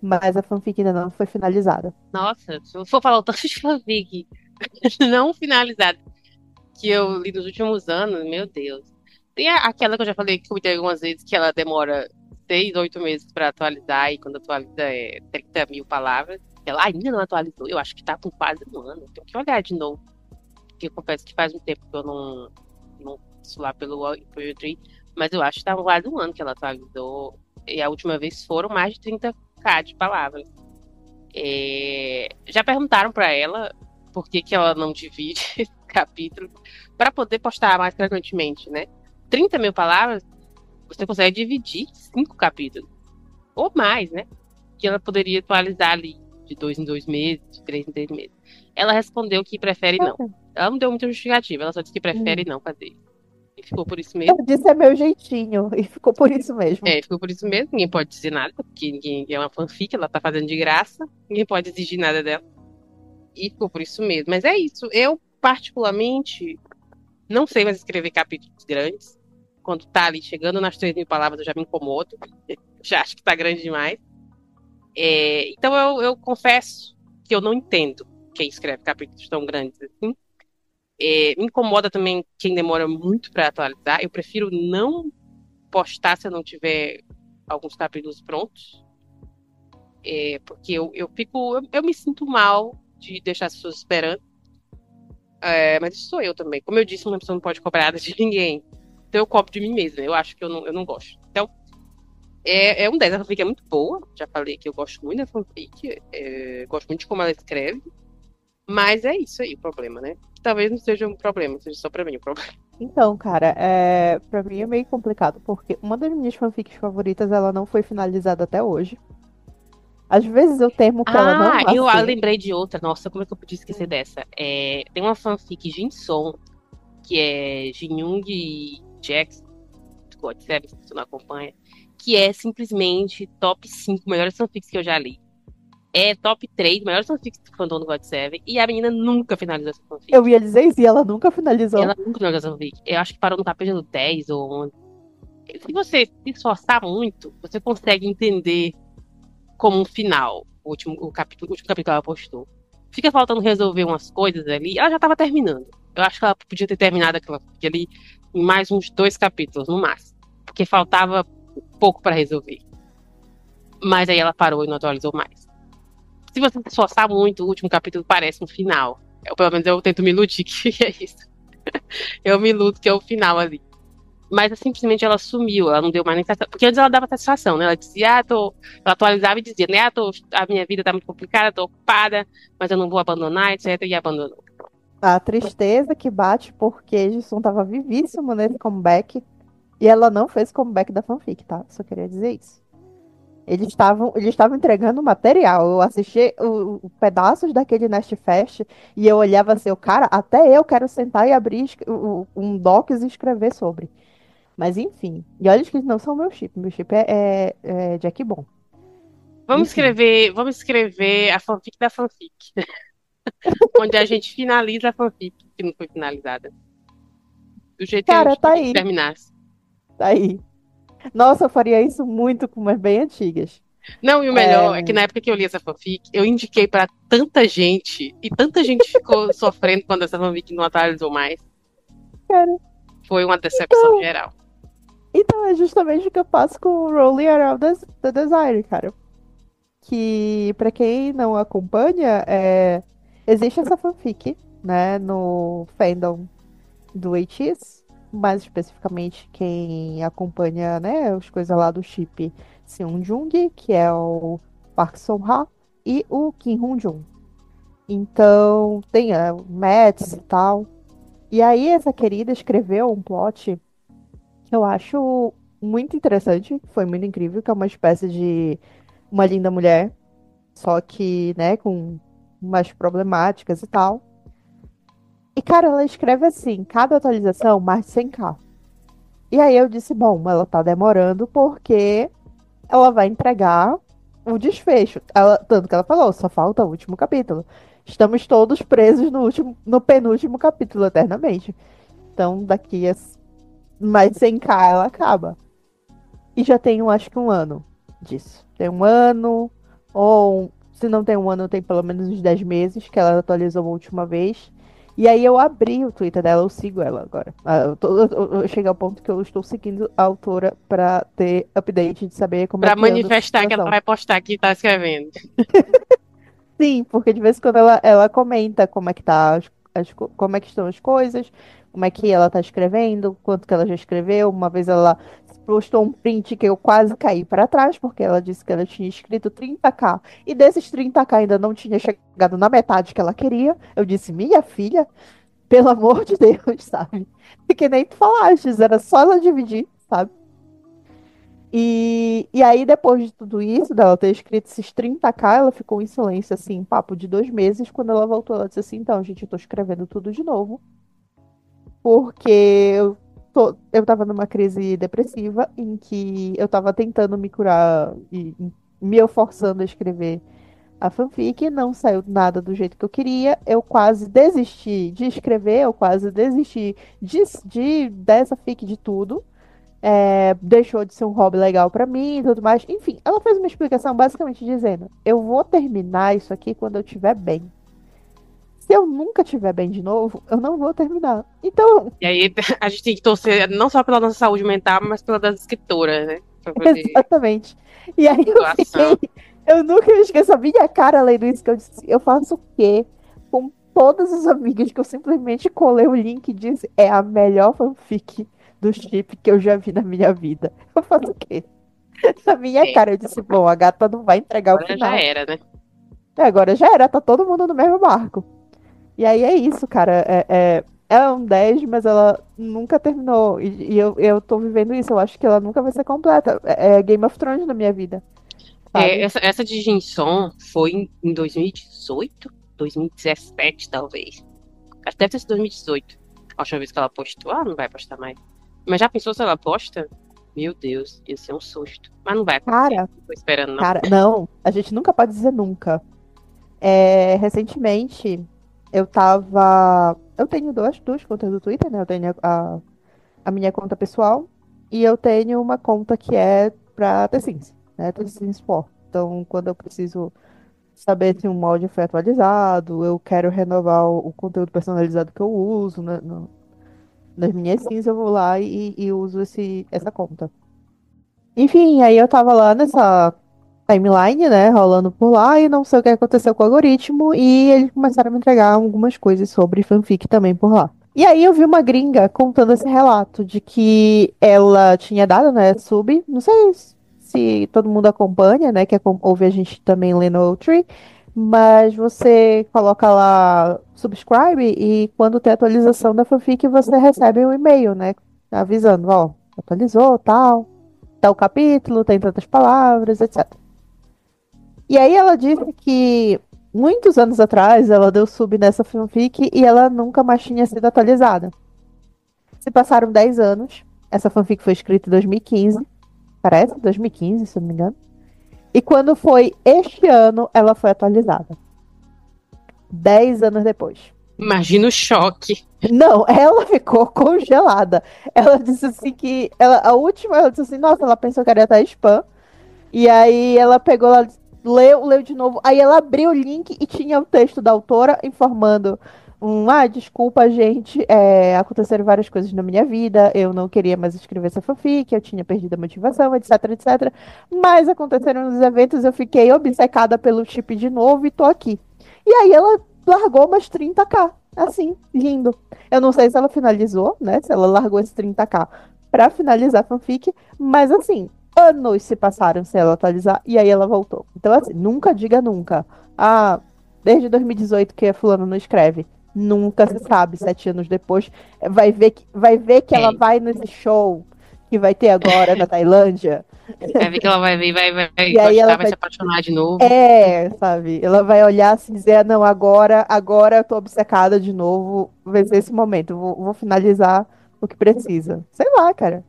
mas a fanfic ainda não foi finalizada. Nossa, se eu for falar o tanto de fanfic não finalizado que eu li nos últimos anos, meu Deus. Tem aquela que eu já falei que comentei algumas vezes, que ela demora 6, 8 meses pra atualizar, e quando atualiza é 30 mil palavras. Ela ainda não atualizou, eu acho que tá com quase um ano. Tenho que olhar de novo, porque eu confesso que faz um tempo que eu não isso lá pelo Poetry, mas eu acho que tá quase um ano que ela atualizou, e a última vez foram mais de 30k de palavras. Já perguntaram pra ela por que que ela não divide esse capítulo para poder postar mais frequentemente, né? 30 mil palavras, você consegue dividir 5 capítulos ou mais, né? Que ela poderia atualizar ali de 2 em 2 meses, de 3 em 3 meses. Ela respondeu que prefere não. Cara, Ela não deu muita justificativa, ela só disse que prefere hum. não fazer. E ficou por isso Eu mesmo. disse é meu jeitinho, e ficou por isso mesmo. Ficou por isso mesmo. Ninguém pode dizer nada, porque ninguém é uma fanfic, ela tá fazendo de graça. Ninguém pode exigir nada dela. E ficou por isso mesmo. Mas é isso. Eu, particularmente, não sei mais escrever capítulos grandes. Quando tá ali chegando nas 3 mil palavras, eu já me incomodo. Já acho que tá grande demais. Então eu confesso que eu não entendo quem escreve capítulos tão grandes assim. Me incomoda também quem demora muito para atualizar. Eu prefiro não postar se eu não tiver alguns capítulos prontos. Porque eu me sinto mal de deixar as pessoas esperando. Mas isso sou eu também. Como eu disse, uma pessoa não pode cobrar nada de ninguém. Então eu cobro de mim mesma. Eu acho que eu não gosto. Então, é um 10. A fanfic é muito boa. Já falei que eu gosto muito da fanfic. Gosto muito de como ela escreve. Mas é isso aí o problema, né? Talvez não seja um problema, seja só pra mim o problema. Então, cara, pra mim é meio complicado, porque uma das minhas fanfics favoritas, ela não foi finalizada até hoje. Às vezes eu temo que ela não Ah, vá eu ser. lembrei de outra. Nossa, como é que eu podia esquecer dessa? Tem uma fanfic Jinson, que é Jin Young e Jax, God Seven, se você não acompanha, que é simplesmente top 5 melhores fanfics que eu já li. É top 3 melhores fanfics do fandom do God Seven, e a menina nunca finalizou essa fanfic. Eu ia dizer isso e ela nunca finalizou. Ela nunca finalizou essa fanfic. Eu acho que parou no capítulo 10 ou 11. Se você se esforçar muito, você consegue entender como um final o último capítulo que ela postou. Fica faltando resolver umas coisas ali. Ela já estava terminando. Eu acho que ela podia ter terminado aquela fic ali em mais uns 2 capítulos, no máximo. Porque faltava pouco para resolver. Mas aí ela parou e não atualizou mais. Se você se esforçar muito, o último capítulo parece um final. Pelo menos eu tento me iludir que é isso. Eu me iludo que é o final ali. Mas simplesmente ela sumiu, ela não deu mais nem satisfação. Porque antes ela dava satisfação, né? Ela dizia, ela atualizava e dizia, né? A minha vida tá muito complicada, tô ocupada, mas eu não vou abandonar, etc. E abandonou. A tristeza que bate porque Jisoo tava vivíssimo nesse comeback e ela não fez comeback da fanfic, tá? Só queria dizer isso. Eles estavam entregando material. Eu assisti pedaços daquele Nest Fest e eu olhava assim, o cara, até eu quero sentar e abrir um docs e escrever sobre. Mas enfim. E olha que não são meu chip. Meu chip é Jack Bom. Enfim. Vamos escrever a fanfic da fanfic, onde a gente finaliza a fanfic que não foi finalizada. Do jeito que a Cara, gente tá queria que aí. terminasse. Tá aí. Nossa, eu faria isso muito com umas bem antigas. Não, e o melhor é que na época que eu li essa fanfic, eu indiquei pra tanta gente, e tanta gente ficou sofrendo quando essa fanfic não atualizou mais. Cara, Foi uma decepção então, geral. Então é justamente o que eu faço com o Rolling Around the Desire, cara. Que, pra quem não acompanha, existe essa fanfic, né, no fandom do ATEEZ, mais especificamente quem acompanha, né, as coisas lá do chip Seung-jung, que é o Park Song-ha, e o Kim Hun-jung. Então, tem o Mets e tal. E aí, essa querida escreveu um plot que eu acho muito interessante, foi muito incrível, que é uma espécie de uma linda mulher, só que, né, com umas problemáticas e tal. E, cara, ela escreve assim, cada atualização mais de 100k. E aí eu disse, bom, ela tá demorando porque ela vai entregar o desfecho. Tanto que ela falou, só falta o último capítulo. Estamos todos presos no penúltimo capítulo eternamente. Então, daqui a mais 100k ela acaba. E já tem, acho que um ano disso. Tem um ano, ou se não tem um ano, tem pelo menos uns 10 meses que ela atualizou a última vez. E aí eu abri o Twitter dela, eu sigo ela agora. Eu cheguei ao ponto que eu estou seguindo a autora pra ter update de saber como é Pra que anda essa manifestar que ela situação. vai postar que tá escrevendo. Sim, porque de vez em quando ela comenta como é que tá como é que estão as coisas, como é que ela tá escrevendo, quanto que ela já escreveu. Uma vez ela postou um print que eu quase caí para trás, porque ela disse que ela tinha escrito 30k, e desses 30k ainda não tinha chegado na metade que ela queria. Eu disse, minha filha, pelo amor de Deus, sabe? Que nem tu falaste, era só ela dividir, sabe? E aí, depois de tudo isso, dela ter escrito esses 30k, ela ficou em silêncio, assim, papo de 2 meses. Quando ela voltou, ela disse assim: então, gente, eu tô escrevendo tudo de novo, porque eu tava numa crise depressiva em que eu tava tentando me curar e me forçando a escrever a fanfic, não saiu nada do jeito que eu queria. Eu quase desisti de escrever, eu quase desisti dessa fic de tudo. Deixou de ser um hobby legal pra mim e tudo mais. Enfim, ela fez uma explicação basicamente dizendo: eu vou terminar isso aqui quando eu estiver bem. Se eu nunca estiver bem de novo, eu não vou terminar. Então, E aí a gente tem que torcer não só pela nossa saúde mental, mas pela das escritoras, né? Pra poder exatamente. E aí eu fiquei. doação. Eu nunca me esqueço a minha cara lendo isso, que eu disse: eu faço o quê com todas as amigas que eu simplesmente colei o link e disse: é a melhor fanfic do chip que eu já vi na minha vida. Eu faço o quê? Na minha É, cara, eu disse: bom, a gata não vai entregar o agora já final. era, né? Agora já era, tá todo mundo no mesmo barco. E aí é isso, cara. Ela é um 10, mas ela nunca terminou. E eu tô vivendo isso. Eu acho que ela nunca vai ser completa. É Game of Thrones na minha vida, É, sabe? essa de Jinson foi em 2018? 2017, talvez. Acho que deve ter sido 2018. A última vez que ela postou. Ah, não vai postar mais. Mas já pensou se ela posta? Meu Deus, ia ser um susto. Mas não vai acontecer. Cara, Não tô esperando, não. cara, não. A gente nunca pode dizer nunca. Recentemente, eu tava. Eu tenho duas contas do Twitter, né? Eu tenho a minha conta pessoal e eu tenho uma conta que é pra The Sims, né? The Sims 4. Então, quando eu preciso saber se um molde foi atualizado, eu quero renovar o conteúdo personalizado que eu uso nas minhas skins, eu vou lá e uso essa conta. Enfim, aí eu tava lá nessa timeline, né, rolando por lá, e não sei o que aconteceu com o algoritmo, e eles começaram a me entregar algumas coisas sobre fanfic também por lá. E aí eu vi uma gringa contando esse relato de que ela tinha dado, né, sub, não sei se todo mundo acompanha, né, que ouve a gente também lendo o Tree, mas você coloca lá subscribe e quando tem atualização da fanfic você recebe um e-mail, né, avisando, ó, atualizou, tal capítulo, tem tantas palavras, etc. E aí ela disse que muitos anos atrás ela deu sub nessa fanfic e ela nunca mais tinha sido atualizada. Se passaram 10 anos, essa fanfic foi escrita em 2015, parece, 2015, se eu não me engano. E quando foi este ano, ela foi atualizada. 10 anos depois. Imagina o choque. Não, ela ficou congelada. Ela disse assim que. A última, ela disse assim, nossa, ela pensou que era até spam. E aí ela pegou, ela leu de novo. Aí ela abriu o link e tinha o texto da autora informando. Desculpa, gente, aconteceram várias coisas na minha vida, eu não queria mais escrever essa fanfic, eu tinha perdido a motivação, etc, etc. Mas aconteceram os eventos, eu fiquei obcecada pelo chip de novo e tô aqui. E aí ela largou umas 30k, assim, lindo. Eu não sei se ela finalizou, né, se ela largou esse 30k pra finalizar a fanfic, mas assim, anos se passaram sem ela atualizar e aí ela voltou. Então assim, nunca diga nunca. Ah, desde 2018 que a fulana não escreve. Nunca se sabe, 7 anos depois. Vai ver que ela É. vai nesse show que vai ter agora na Tailândia. Vai ver que ela vai ver, vai E aí ela gostar, vai vai. se apaixonar de novo. Sabe? Ela vai olhar assim e dizer: "Ah, não, agora eu tô obcecada de novo. Vai ser esse momento. Vou finalizar o que precisa." Sei lá, cara.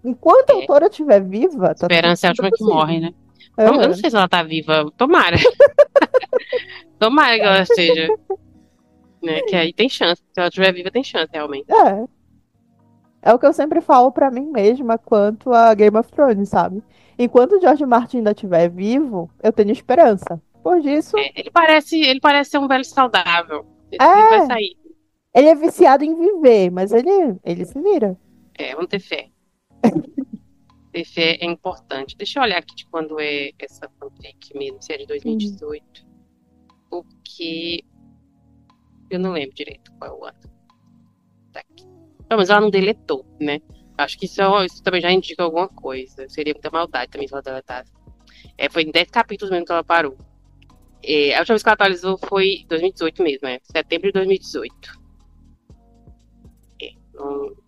Enquanto a É. autora estiver viva, tá Esperança é a tudo última que possível. morre, né? Eu não Aham. sei se ela tá viva. Tomara. Tomara que ela esteja, né? Que aí tem chance. Se ela estiver viva, tem chance, realmente. É. É o que eu sempre falo pra mim mesma quanto a Game of Thrones, sabe? Enquanto o George Martin ainda estiver vivo, eu tenho esperança. Por disso, É, ele parece ser um velho saudável. Esse livro vai é, sair. ele é viciado em viver, mas ele se vira. É, vamos ter fé. Ter fé é importante. Deixa eu olhar aqui de quando é essa fanfic mesmo, se é de Hum. 2018. Porque eu não lembro direito qual é o ano. Tá aqui. Não, mas ela não deletou, né? Acho que isso também já indica alguma coisa. Seria muita maldade também se ela deletasse. É, foi em 10 capítulos mesmo que ela parou. É, a última vez que ela atualizou foi em 2018 mesmo, setembro de 2018. É,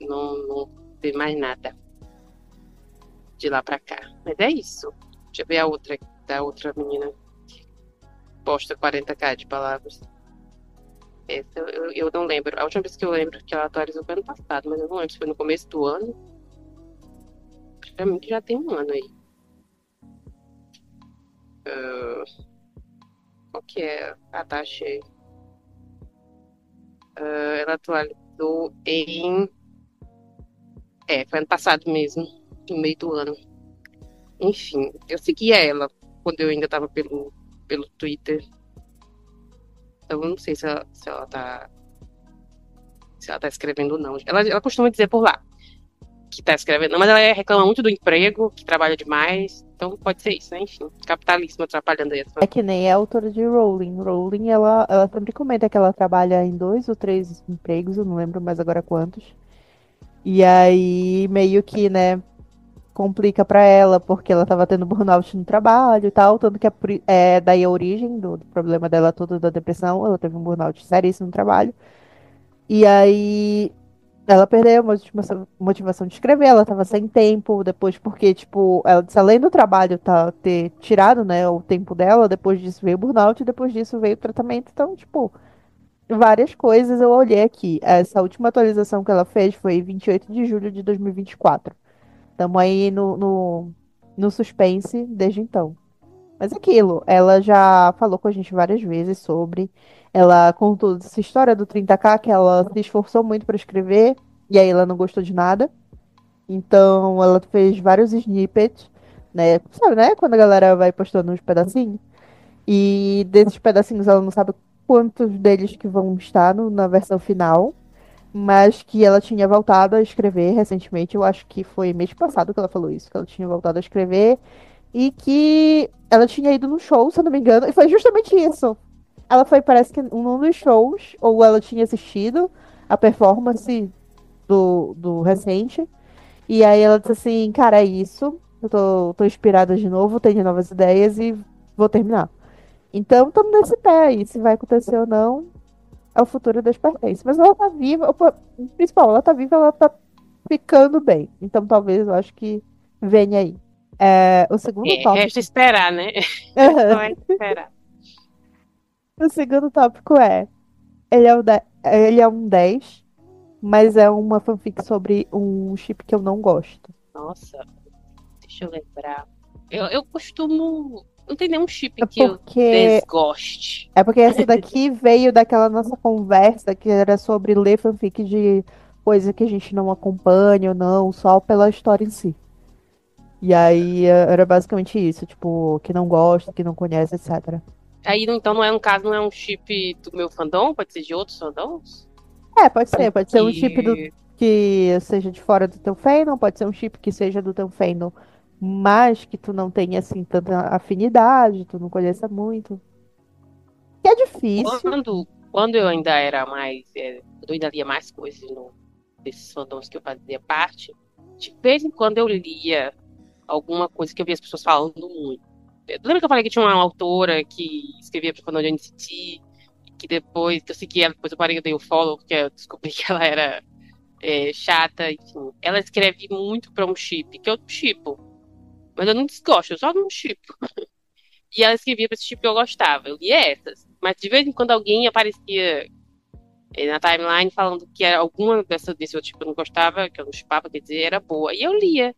não teve mais nada de lá pra cá. Mas é isso. Deixa eu ver a outra, da outra menina. Posta 40k de palavras. Essa eu não lembro. A última vez que eu lembro que ela atualizou foi ano passado, mas eu não lembro se foi no começo do ano. Pra mim que já tem um ano aí. Ah, qual que é? Ah, tá, achei. Ela atualizou em. É, foi ano passado mesmo, no meio do ano. Enfim, eu seguia ela quando eu ainda tava pelo Twitter. Então eu não sei se ela tá escrevendo ou não. Ela costuma dizer por lá que tá escrevendo, não, mas ela reclama muito do emprego, que trabalha demais. Então pode ser isso, né? Enfim, capitalismo atrapalhando aí as É que nem a autora de Rowling. Rowling, ela sempre comenta que ela trabalha em 2 ou 3 empregos, eu não lembro mais agora quantos. E aí, meio que, né, complica pra ela, porque ela tava tendo burnout no trabalho e tal, tanto que é daí a origem do problema dela todo da depressão, ela teve um burnout seríssimo no trabalho. E aí ela perdeu a motivação de escrever, ela tava sem tempo, depois porque, tipo, ela disse, além do trabalho ter tirado, né, o tempo dela, depois disso veio o burnout, e depois disso veio o tratamento, então, tipo, várias coisas eu olhei aqui. Essa última atualização que ela fez foi 28 de julho de 2024. Estamos aí no suspense desde então. Mas aquilo, ela já falou com a gente várias vezes sobre. Ela contou essa história do 30k, que ela se esforçou muito para escrever, e aí ela não gostou de nada. Então ela fez vários snippets, né? Sabe, né? Quando a galera vai postando uns pedacinhos. E desses pedacinhos ela não sabe quantos deles que vão estar na versão final. Mas que ela tinha voltado a escrever recentemente. Eu acho que foi mês passado que ela falou isso, que ela tinha voltado a escrever e que ela tinha ido no show, se eu não me engano, e foi justamente isso. Ela foi, parece que, num dos shows, ou ela tinha assistido a performance do recente, e aí ela disse assim, cara, é isso, eu tô inspirada de novo, tenho novas ideias e vou terminar. Então, estamos nesse pé aí, se vai acontecer ou não, é o futuro das pertence. Mas ela tá viva, o principal, ela tá viva, ela tá ficando bem. Então, talvez, eu acho que venha aí. O segundo resta tópico. esperar, né? Só é esperar. O segundo tópico é: ele é um 10, mas é uma fanfic sobre um chip que eu não gosto. Nossa, deixa eu lembrar. Eu costumo. Não tem nenhum chip É que eu porque, desgoste. é porque essa daqui veio daquela nossa conversa que era sobre ler fanfic de coisa que a gente não acompanha ou não, só pela história em si. E aí era basicamente isso, tipo, que não gosta, que não conhece, etc. Aí, então, não é, no caso, não é um chip do meu fandom, pode ser de outros fandoms? É, pode ser um chip Que que seja de fora do teu fandom, pode ser um chip que seja do teu fandom, mas que tu não tenha assim tanta afinidade, tu não conheça muito. Que é difícil. quando eu ainda era mais, eu ainda lia mais coisas desses fandoms que eu fazia parte, de vez em quando eu lia alguma coisa que eu via as pessoas falando muito. Lembra que eu falei que tinha uma autora que escrevia para o fandom de NCT, que depois que eu segui ela, depois eu parei, eu dei o follow, porque eu descobri que ela era chata, enfim. Ela escreve muito para um chip, que eu chipo, mas eu não desgosto, eu só não chipo. E ela escrevia para esse chip que eu gostava, eu lia essas. Mas de vez em quando alguém aparecia na timeline falando que era alguma desse outro tipo que eu não gostava, que eu não chipava, quer dizer, era boa. E eu lia.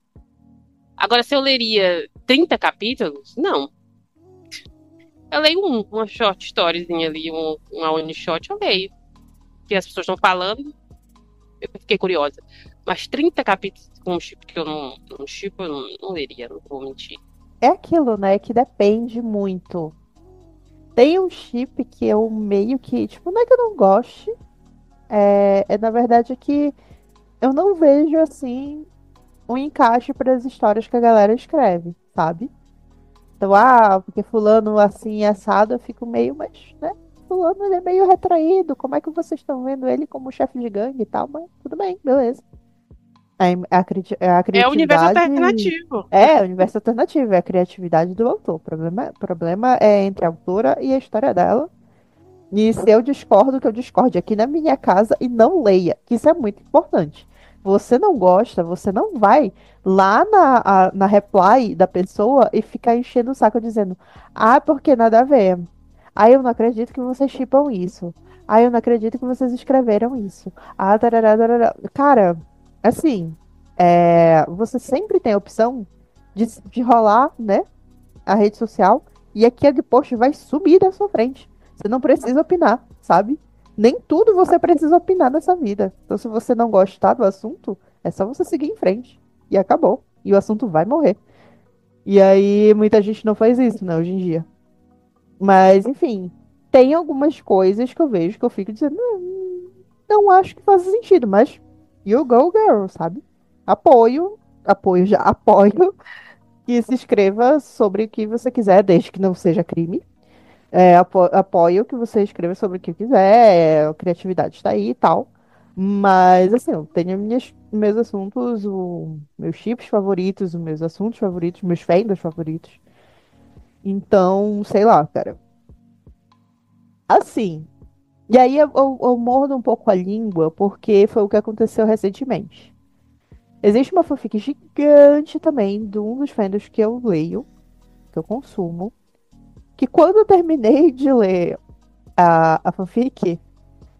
Agora, se eu leria 30 capítulos, não. Eu leio uma short storyzinha ali, uma one shot, eu leio. Que as pessoas estão falando, eu fiquei curiosa. Mas 30 capítulos com um chip que eu não chipo, eu não leria, não vou mentir. É aquilo, né? Que depende muito. Tem um chip que eu meio que, tipo, não é que eu não goste, é na verdade que eu não vejo assim um encaixe para as histórias que a galera escreve, sabe? Então, porque fulano assim é assado, eu fico meio, mas, né? Fulano ele é meio retraído. Como é que vocês estão vendo ele como chefe de gangue e tal? Mas tudo bem, beleza. A É o universo criatividade alternativo. é o universo alternativo, é a criatividade do autor. O problema é entre a autora e a história dela. E se eu discordo, que eu discorde aqui na minha casa e não leia, que isso é muito importante. Você não gosta, você não vai lá na reply da pessoa e ficar enchendo o saco dizendo, porque nada a ver. Eu não acredito que vocês chipam isso. Eu não acredito que vocês escreveram isso. Tarará, tarará. Cara, assim, você sempre tem a opção de rolar, né, a rede social e aquele post vai subir da sua frente. Você não precisa opinar, sabe? Nem tudo você precisa opinar nessa vida. Então, se você não gostar do assunto, é só você seguir em frente. E acabou. E o assunto vai morrer. E aí, muita gente não faz isso, né, hoje em dia. Mas, enfim, tem algumas coisas que eu vejo que eu fico dizendo, não acho que faça sentido, mas you go, girl, sabe? Apoio, já apoio que se escreva sobre o que você quiser, desde que não seja crime. Apoio que você escreva sobre o que quiser, a criatividade está aí e tal. Mas, assim, eu tenho meus assuntos, meus chips favoritos, os meus assuntos favoritos, meus fandoms favoritos. Então, sei lá, cara. Assim. E aí eu mordo um pouco a língua, porque foi o que aconteceu recentemente. Existe uma fanfic gigante também de um dos fandoms que eu leio, que eu consumo, que quando eu terminei de ler a fanfic,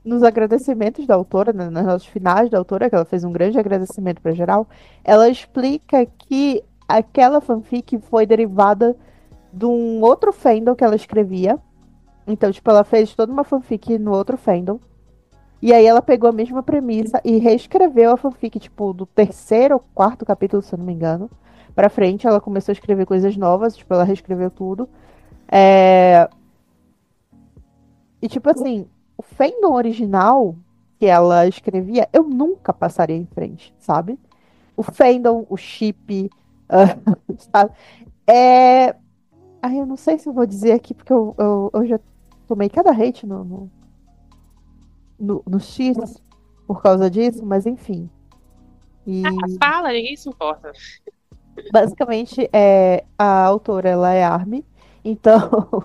nos agradecimentos da autora, né, nas notas finais da autora, que ela fez um grande agradecimento para geral, ela explica que aquela fanfic foi derivada de um outro fandom que ela escrevia. Então, tipo, ela fez toda uma fanfic no outro fandom. E aí ela pegou a mesma premissa e reescreveu a fanfic, tipo, do terceiro ou quarto capítulo, se eu não me engano, pra frente. Ela começou a escrever coisas novas, tipo, ela reescreveu tudo. É, E, tipo assim, o fandom original que ela escrevia, eu nunca passaria em frente, sabe? O fandom, o chip, sabe? É... eu não sei se eu vou dizer aqui, porque eu já tomei cada hate no X por causa disso, mas enfim. Ah, E fala, ninguém se importa. basicamente, a autora, ela é Army, então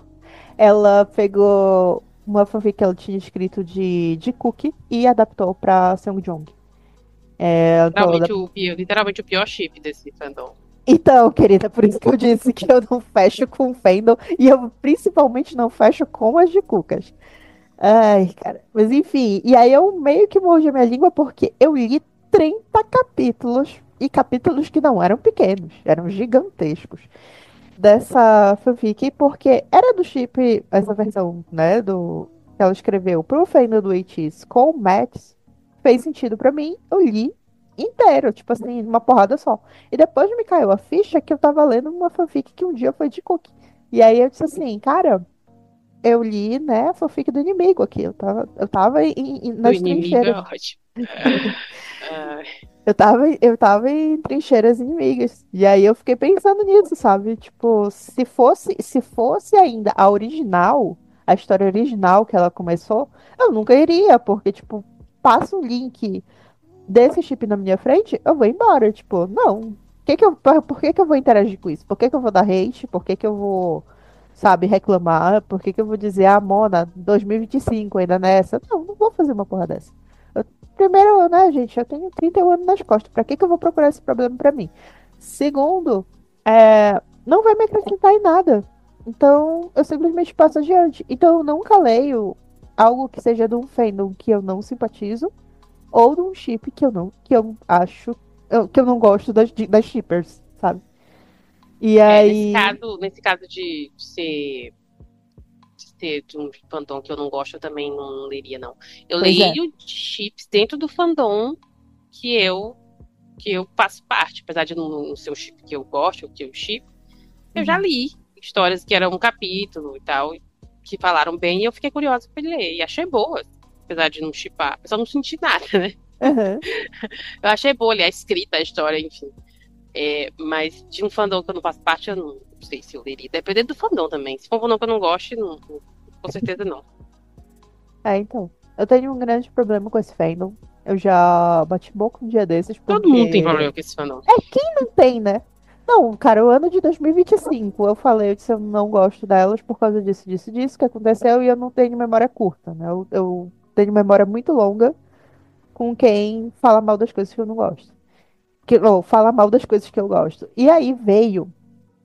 ela pegou uma fanfic que ela tinha escrito de Cookie e adaptou pra Seongjong. Literalmente o pior chip desse fandom. Então, querida, por isso que eu disse que eu não fecho com fandom e eu principalmente não fecho com as de Cucas. Ai, cara. Mas enfim, e aí eu meio que mordi a minha língua porque eu li 30 capítulos e capítulos que não eram pequenos, eram gigantescos dessa fanfic, porque era do chip, essa versão, né, que ela escreveu pro fandom do ATEEZ com o Max, fez sentido pra mim, eu li inteiro, tipo assim, uma porrada só. E depois me caiu a ficha que eu tava lendo uma fanfic que um dia foi de Cookie. E aí eu disse assim, cara, eu li, né, a fanfic do inimigo aqui. Eu tava Do nas inimigo é trincheiras. ótimo. Ah, Eu tava em trincheiras inimigas. E aí eu fiquei pensando nisso, sabe? Tipo, se fosse ainda a original, a história original que ela começou, eu nunca iria, porque, tipo, passa um link desse chip na minha frente, eu vou embora. Tipo, não. Por que que eu vou interagir com isso? Por que que eu vou dar hate? Por que que eu vou, sabe, reclamar? Por que que eu vou dizer, ah, Mona, 2025 ainda nessa? Não, não vou fazer uma porra dessa. Eu- Primeiro, né, gente, eu tenho 31 anos nas costas. Pra que que eu vou procurar esse problema pra mim? Segundo, não vai me acrescentar em nada. Então, eu simplesmente passo adiante. Então, eu nunca leio algo que seja de um fandom que eu não simpatizo ou de um chip que eu acho, que eu não gosto das shippers, sabe? E nesse aí, caso de ser de um fandom que eu não gosto, eu também não leria, não. Eu pois é. leio chips dentro do fandom que eu que eu faço parte, apesar de não ser o chip que eu gosto, que eu chip, eu já Uhum. li histórias que eram um capítulo e tal, que falaram bem, e eu fiquei curiosa pra ler, e achei boa, apesar de não chipar, eu só não senti nada, né? Aham. Eu achei boa ali a escrita, a história, enfim. Mas de um fandom que eu não faço parte, eu não sei se eu leria. Dependendo do fandom também. Se for um fandom que eu não gosto, com certeza não. Então. Eu tenho um grande problema com esse fandom. Eu já bati boca um dia desses, Todo mundo tem porque problema com esse fandom. quem não tem, né? Não, cara, o ano de 2025, eu falei, eu disse, eu não gosto delas por causa disso, disso, disso que aconteceu e eu não tenho memória curta, né? Eu tenho memória muito longa com quem fala mal das coisas que eu não gosto. Ou fala mal das coisas que eu gosto. E aí veio.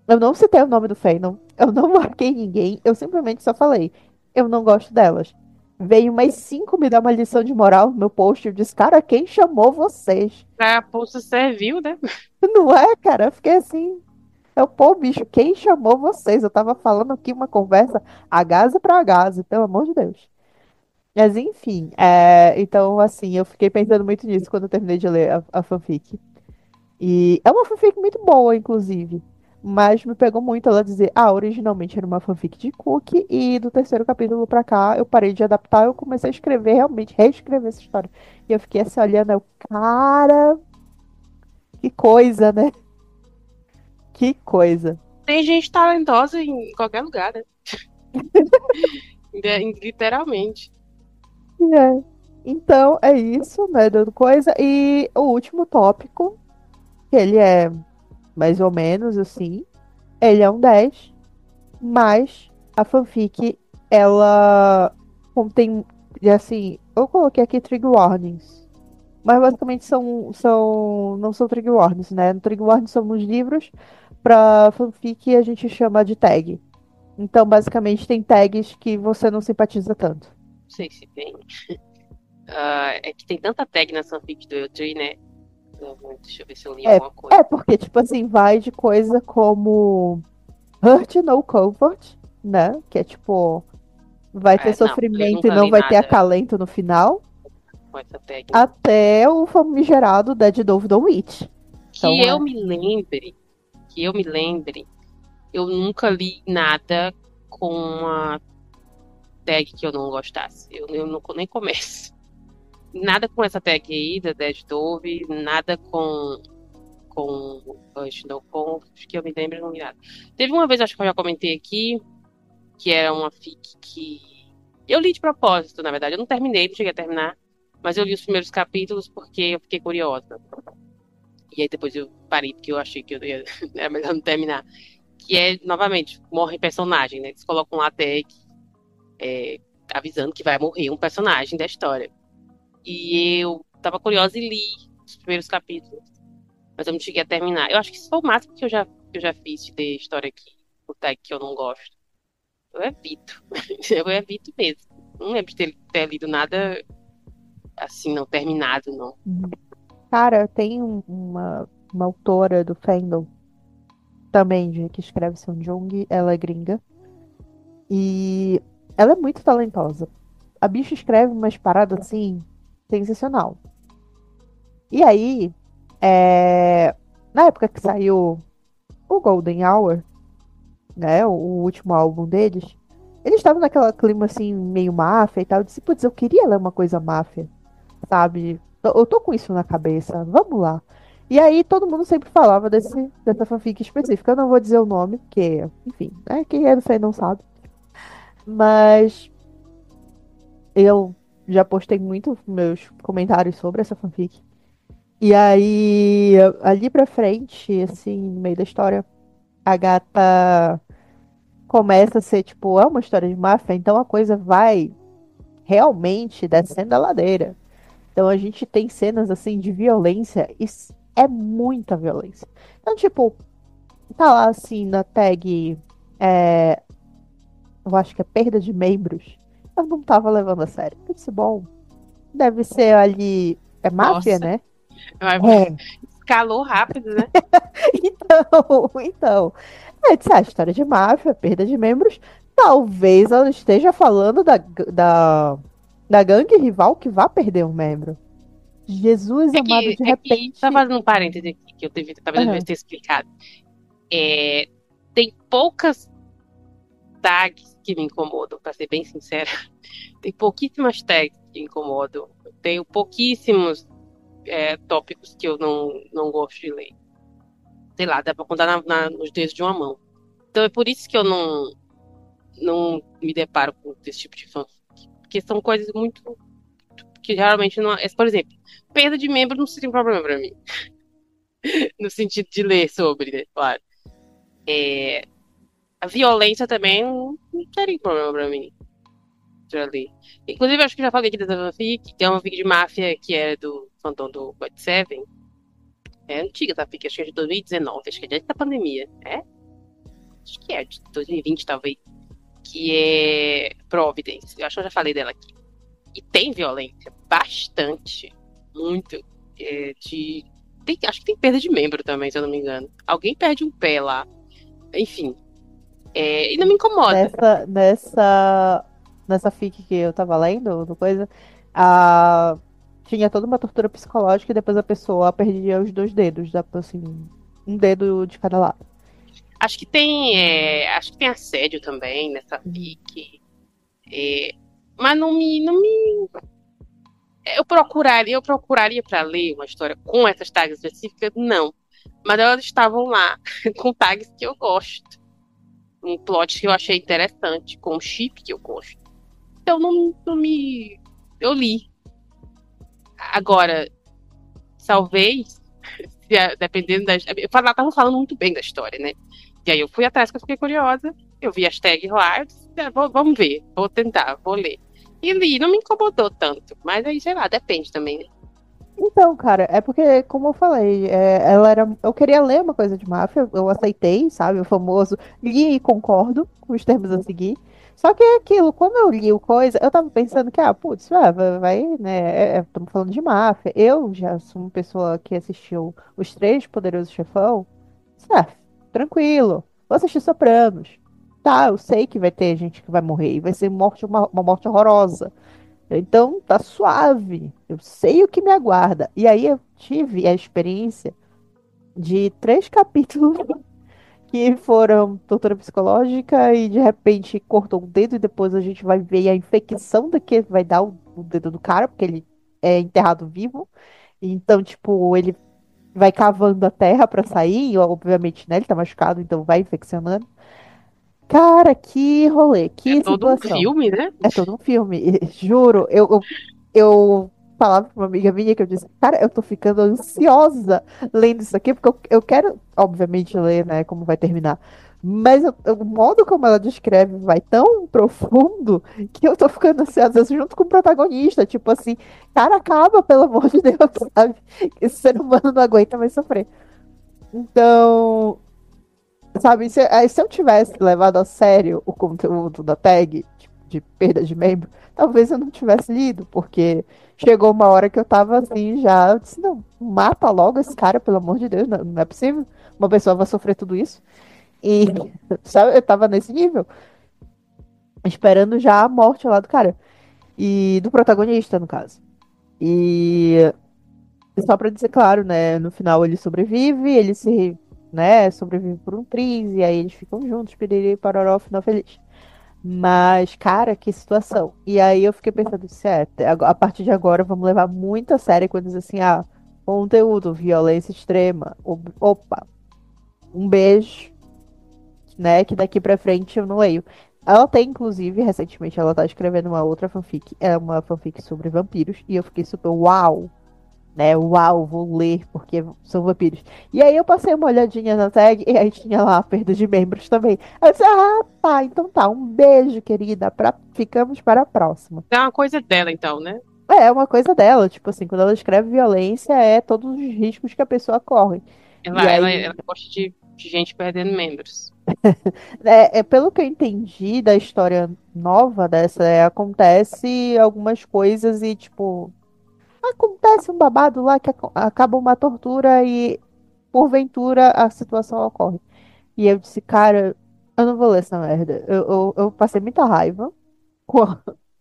Eu não citei o nome do fandom, eu não marquei ninguém, eu simplesmente só falei, eu não gosto delas. Veio mais cinco me dar uma lição de moral no meu post. Eu disse, cara, quem chamou vocês? Pra pulso serviu, né? Não é, cara? Eu fiquei assim. Pô, bicho, quem chamou vocês? Eu tava falando aqui uma conversa a gase pra gase, pelo amor de Deus. Mas enfim, então assim, eu fiquei pensando muito nisso quando eu terminei de ler a fanfic. E é uma fanfic muito boa, inclusive. Mas me pegou muito ela dizer, originalmente era uma fanfic de Cookie, e do terceiro capítulo pra cá eu parei de adaptar, eu comecei a escrever, realmente, reescrever essa história. E eu fiquei assim olhando, cara, que coisa, né? Que coisa. Tem gente talentosa em qualquer lugar, né? Literalmente. É. Então é isso, né, dando coisa. E o último tópico, que ele é mais ou menos assim, ele é um 10. Mas a fanfic, ela contém, assim, eu coloquei aqui trigger warnings. Mas basicamente não são trigger warnings, né? Trigger warnings são nos livros, pra fanfic a gente chama de tag. Então, basicamente, tem tags que você não simpatiza tanto. Não sei se tem. É que tem tanta tag na fanfic do Eltree, né? Deixa eu ver se eu li É, alguma coisa. porque, tipo assim, vai de coisa como Hurt No Comfort, né? Que é tipo, vai ter Não, eu sofrimento e nunca não li vai ter nada acalento no final. com essa tag, não. Até o famigerado Dead Dove Don't Witch. Que Então eu é. me lembre, que eu me lembre, eu nunca li nada com uma tag que eu não gostasse. Eu não, nem começo. Nada com essa tag aí, da Dead Dove, nada com Hush No Comfort, que eu me lembro, eu não li nada. Teve uma vez, acho que eu já comentei aqui, que era uma fic que eu li de propósito, na verdade. Eu não terminei, não cheguei a terminar, mas eu li os primeiros capítulos porque eu fiquei curiosa. E aí depois eu parei porque eu achei que eu ia, era melhor não terminar. Que é, novamente, morre personagem, né? Eles colocam lá tag avisando que vai morrer um personagem da história. E eu tava curiosa e li os primeiros capítulos, mas eu não cheguei a terminar. Eu acho que isso foi o máximo que eu já fiz de ter história aqui, o tag que eu não gosto. Eu evito. Eu evito mesmo. Não lembro de ter lido nada assim, não terminado, não. Uhum. Cara, tem uma autora do fandom também, que escreve São Jung, ela é gringa. E ela é muito talentosa. A bicha escreve umas paradas assim, sensacional. E aí, na época que saiu o Golden Hour, né? O último álbum deles. Eles estavam naquela clima assim, meio máfia e tal. Eu disse, putz, eu queria ler uma coisa máfia, sabe? Eu tô com isso na cabeça, vamos lá. E aí todo mundo sempre falava dessa fanfic específica. Eu não vou dizer o nome, porque, enfim, né? Quem é, não sei, não sabe. Mas eu já postei muito meus comentários sobre essa fanfic. E aí, ali pra frente, assim, no meio da história, a gata começa a ser, tipo, é uma história de máfia, então a coisa vai realmente descendo a ladeira. Então a gente tem cenas, assim, de violência, e é muita violência. Então, tipo, tá lá, assim, na tag, é, eu acho que é perda de membros. Eu não tava levando a sério. Eu disse, bom, deve ser ali, é máfia, Nossa, né? vai- É. escalou rápido, né? Então, é, disse, a história de máfia, perda de membros, talvez ela esteja falando da gangue rival que vai perder um membro. Jesus amado, de Tá repente. fazendo um parêntese aqui, que talvez eu devesse Aham, ter explicado. É, tem poucas tags que me incomodam, pra ser bem sincera. Tem pouquíssimas tags que me incomodam. Eu tenho pouquíssimos tópicos que eu não gosto de ler. Sei lá, dá pra contar nos dedos de uma mão. Então é por isso que eu não me deparo com esse tipo de fanfic. Porque são coisas muito que geralmente não. Por exemplo, perda de membro não seria um problema pra mim. No sentido de ler sobre, né? Claro. É, a violência também não seria um problema pra mim. Já li. Inclusive, acho que já falei aqui dessa fanfic. Tem uma fanfic de máfia que é do fandom do God Seven. É antiga essa fanfic, acho que é de 2019, acho que é antes da pandemia. É? Acho que é de 2020, talvez. Que é Providence. Eu acho que eu já falei dela aqui. E tem violência, bastante, muito. Acho que tem perda de membro também, se eu não me engano. Alguém perde um pé lá. Enfim, e não me incomoda. nessa fic que eu tava lendo, do coisa, a, tinha toda uma tortura psicológica e depois a pessoa perdia os dois dedos, assim, um dedo de cada lado. Acho que tem assédio também nessa fic. É, mas não me. Eu procuraria para ler uma história com essas tags específicas? Não. Mas elas estavam lá, com tags que eu gosto. Um plot que eu achei interessante, com um chip que eu gosto. Então não me. Eu li. Agora, talvez, dependendo das. Estavam falando muito bem da história, né? E aí eu fui atrás, porque eu fiquei curiosa. Eu vi as tags lá, eu disse, vamos ver, vou tentar, vou ler. E li, não me incomodou tanto. Mas aí, sei lá, depende também, né? Então, cara, é porque, como eu falei, ela era. Eu queria ler uma coisa de máfia, eu aceitei, sabe? O famoso li e concordo com os termos a seguir. Só que é aquilo, quando eu li o coisa, eu tava pensando que, putz, né? Estamos falando de máfia. Eu já sou uma pessoa que assistiu Os Três Poderosos Chefão. Ah, tranquilo. Vou assistir Sopranos. Tá, eu sei que vai ter gente que vai morrer e vai ser uma morte horrorosa. Então, tá suave. Eu sei o que me aguarda. E aí eu tive a experiência de 3 capítulos que foram tortura psicológica e de repente cortou o dedo e depois a gente vai ver a infecção da que vai dar o dedo do cara, porque ele é enterrado vivo. Então, tipo, ele vai cavando a terra pra sair, e obviamente, né, ele tá machucado, então vai infeccionando. Cara, que rolê, É que todo um situação. filme, né? É todo um filme, juro. Eu falava pra uma amiga minha que eu disse, cara, eu tô ficando ansiosa lendo isso aqui, porque eu quero, obviamente, ler, né, como vai terminar. Mas o modo como ela descreve vai tão profundo que eu tô ficando ansiosa junto com o protagonista. Tipo assim, cara, acaba, pelo amor de Deus, sabe? Esse ser humano não aguenta mais sofrer. Então, sabe, se eu tivesse levado a sério o conteúdo da tag, tipo, de perda de membro, talvez eu não tivesse lido, porque chegou uma hora que eu tava assim já, eu disse, não, mata logo esse cara, pelo amor de Deus, não é possível. Uma pessoa vai sofrer tudo isso. E, sabe, eu tava nesse nível, esperando já a morte lá do cara. E do protagonista, no caso. E só pra dizer claro, né, no final ele sobrevive, ele se, né, sobrevive por um triz, e aí eles ficam juntos, piriri, paroró, final feliz. Mas, cara, que situação. E aí eu fiquei pensando, certo, a partir de agora vamos levar muito a sério quando diz assim, ah, conteúdo, violência extrema. Opa, um beijo, né? Que daqui pra frente eu não leio. Ela tem, inclusive, recentemente, ela tá escrevendo uma outra fanfic. É uma fanfic sobre vampiros. E eu fiquei super, uau! Né? Uau, vou ler, porque são vampiros. E aí eu passei uma olhadinha na tag e aí tinha lá a perda de membros também. Aí eu disse, ah, tá, então tá. Um beijo, querida. Ficamos para a próxima. É uma coisa dela, então, né? É uma coisa dela, tipo assim, quando ela escreve violência, é todos os riscos que a pessoa corre. E Ela aí gosta de gente perdendo membros. pelo que eu entendi da história nova dessa, acontece algumas coisas e, tipo, acontece um babado lá que acaba uma tortura e, porventura, a situação ocorre. E eu disse, cara, eu não vou ler essa merda. Eu passei muita raiva com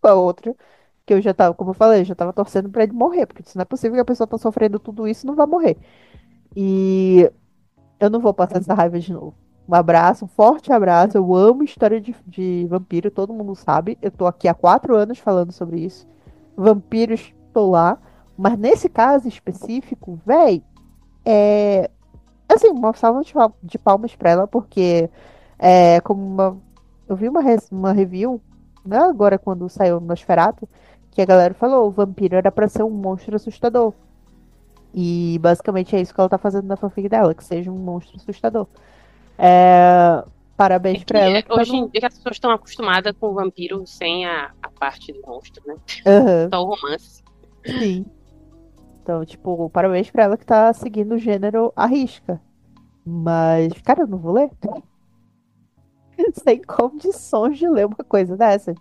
com a outra, que eu já tava, como eu falei, eu já tava torcendo pra ele morrer, porque se não é possível que a pessoa tá sofrendo tudo isso e não vai morrer. E eu não vou passar essa raiva de novo. Um abraço, um forte abraço. Eu amo história de vampiro, todo mundo sabe. Eu tô aqui há 4 anos falando sobre isso. Vampiros, tô lá. Mas nesse caso específico, véi, é. Assim, uma salva de palmas pra ela, porque como uma. Eu vi uma review, né, agora quando saiu no Nosferatu, que a galera falou, o vampiro era pra ser um monstro assustador. E basicamente é isso que ela tá fazendo na fanfic dela, que seja um monstro assustador. É, É parabéns pra que ela que tá hoje em no. dia as pessoas estão acostumadas com o vampiro sem a parte do monstro, né? Aham, Só o romance. sim. Então, tipo, parabéns pra ela que tá seguindo o gênero à risca. Mas, cara, eu não vou ler. Sem condições de ler uma coisa dessa.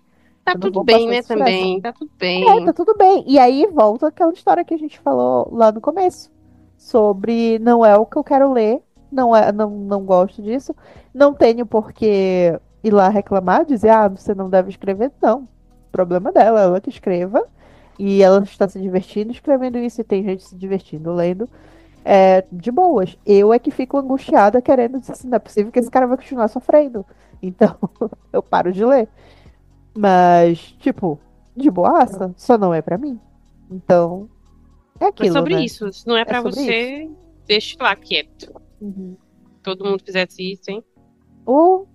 Tá Eu não tudo vou bem, passar né, esse estresse. também. Tá tudo Tá bem. tudo bem. E aí volta aquela história que a gente falou lá no começo. Sobre não é o que eu quero ler, não gosto disso, não tenho por que ir lá reclamar, dizer, ah, você não deve escrever. Não. Problema dela, ela que escreva. E ela está se divertindo escrevendo isso, e tem gente se divertindo lendo. De boas. Eu é que fico angustiada querendo dizer assim, não é possível que esse cara vai continuar sofrendo. Então, eu paro de ler. Mas, tipo, de boaça, só não é pra mim. Então, é Mas aquilo, sobre né? isso, se não é É pra sobre isso. você, deixa lá quieto. Uhum. Todo mundo fizesse isso, hein? Ou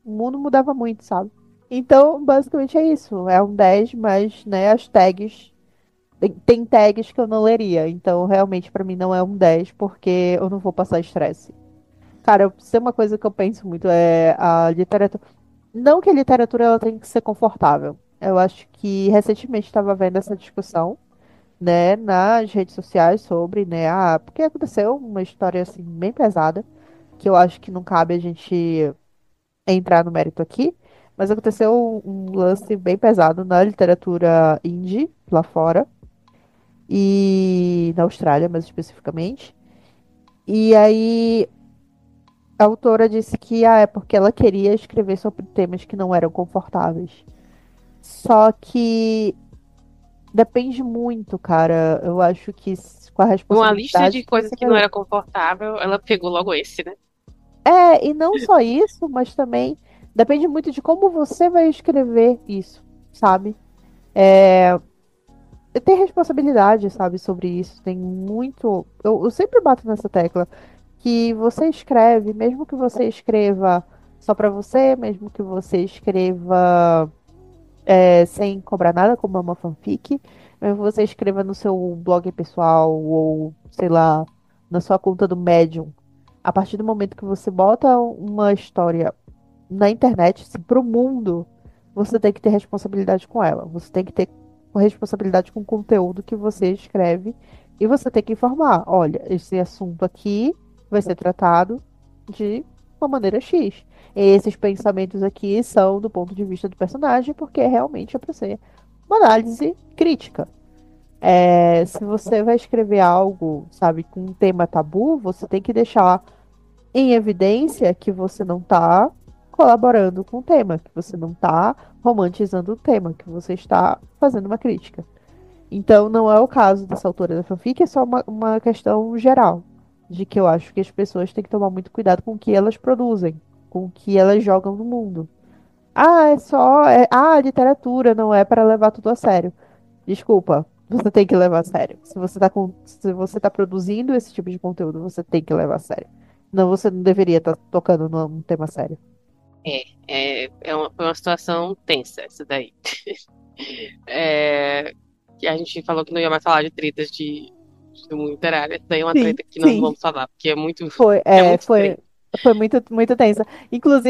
o mundo mudava muito, sabe? Então, basicamente é isso. É um 10, mas, né, as tags. Tem tags que eu não leria. Então, realmente, pra mim, não é um 10, porque eu não vou passar estresse. Cara, se tem uma coisa que eu penso muito é a literatura. Não que a literatura ela tem que ser confortável. Eu acho que recentemente estava vendo essa discussão, né, nas redes sociais sobre, né, porque aconteceu uma história assim bem pesada, que eu acho que não cabe a gente entrar no mérito aqui, mas aconteceu um lance bem pesado na literatura indie lá fora e na Austrália, mais especificamente. E aí a autora disse que é porque ela queria escrever sobre temas que não eram confortáveis. Só que depende muito, cara. Eu acho que com a Numa lista responsabilidade de que coisas você que vai não ler. era confortável, ela pegou logo esse, né? E não só isso, mas também depende muito de como você vai escrever isso, sabe? Tem responsabilidade, sabe, sobre isso. Tem muito. Eu sempre bato nessa tecla que você escreve, mesmo que você escreva só pra você, mesmo que você escreva sem cobrar nada, como é uma fanfic, mesmo que você escreva no seu blog pessoal ou, sei lá, na sua conta do Medium. A partir do momento que você bota uma história na internet, assim, pro mundo, você tem que ter responsabilidade com ela. Você tem que ter responsabilidade com o conteúdo que você escreve e você tem que informar, olha, esse assunto aqui vai ser tratado de uma maneira X. Esses pensamentos aqui são do ponto de vista do personagem, porque realmente é para ser uma análise crítica. Se você vai escrever algo, sabe, com um tema tabu, você tem que deixar em evidência que você não está colaborando com o tema, que você não está romantizando o tema, que você está fazendo uma crítica. Então, não é o caso dessa autora da fanfic, é só uma questão geral, de que eu acho que as pessoas têm que tomar muito cuidado com o que elas produzem, com o que elas jogam no mundo. Ah, é só. Literatura não é para levar tudo a sério. Desculpa, você tem que levar a sério. Se você tá produzindo esse tipo de conteúdo, você tem que levar a sério. Não, você não deveria estar tocando num tema sério. Foi uma situação tensa essa daí. É, que a gente falou que não ia mais falar de tretas do mundo literário. Essa daí é uma Sim, treta que nós não sim. vamos falar, porque Foi, é é, muito foi, estranho. foi muito, muito tensa.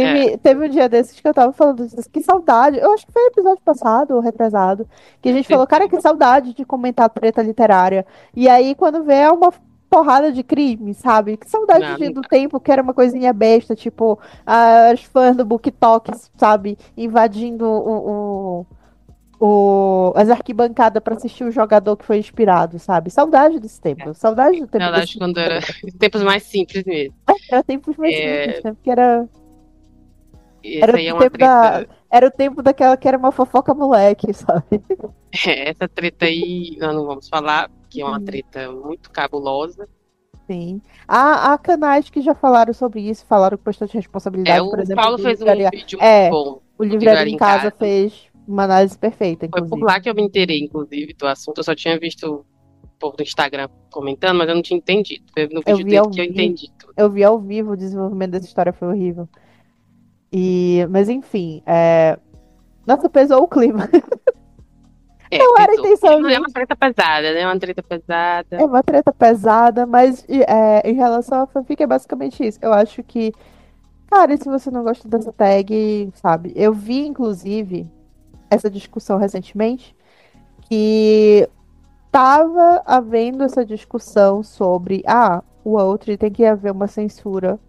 É, Inclusive, teve um dia desses que eu tava falando, que saudade. Eu acho que foi episódio passado ou retrasado, que a gente falou, cara, que saudade de comentar treta literária. E aí, quando vê, é uma porrada de crime, sabe? Que saudade não, não do dá. tempo que era uma coisinha besta, tipo, as fãs do BookTok, sabe? Invadindo as arquibancadas pra assistir o jogador que foi inspirado, sabe? Saudade desse tempo. Saudade do tempo desse Saudade tipo de quando era programa. tempos mais simples mesmo. Era tempos mais simples, É, tempo que era. Era essa aí é o uma tempo da. treta. Era o tempo daquela que era uma fofoca moleque, sabe? Essa treta aí nós não vamos falar, porque é uma Uhum. treta muito cabulosa. Sim. Há canais que já falaram sobre isso, falaram com bastante responsabilidade, por O exemplo, Paulo do fez um Livraria. vídeo muito É, bom o no Livraria Livraria em em Casa Casa. fez uma análise perfeita, Foi por inclusive. lá que eu me inteirei, inclusive, do assunto. Eu só tinha visto o povo do Instagram comentando, mas eu não tinha entendido. Foi no Eu vídeo vi dele ao que eu vivo, entendi tudo. eu vi ao vivo o desenvolvimento dessa história foi horrível. Mas enfim, nossa, pesou o clima. Não era a Pesou. intenção, É uma gente. treta pesada, né? Uma treta pesada. É uma treta pesada, mas em relação à fanfic é basicamente isso. Eu acho que, cara, se você não gosta dessa tag, sabe? Eu vi, inclusive, essa discussão recentemente, que tava havendo essa discussão sobre, o outro tem que haver uma censura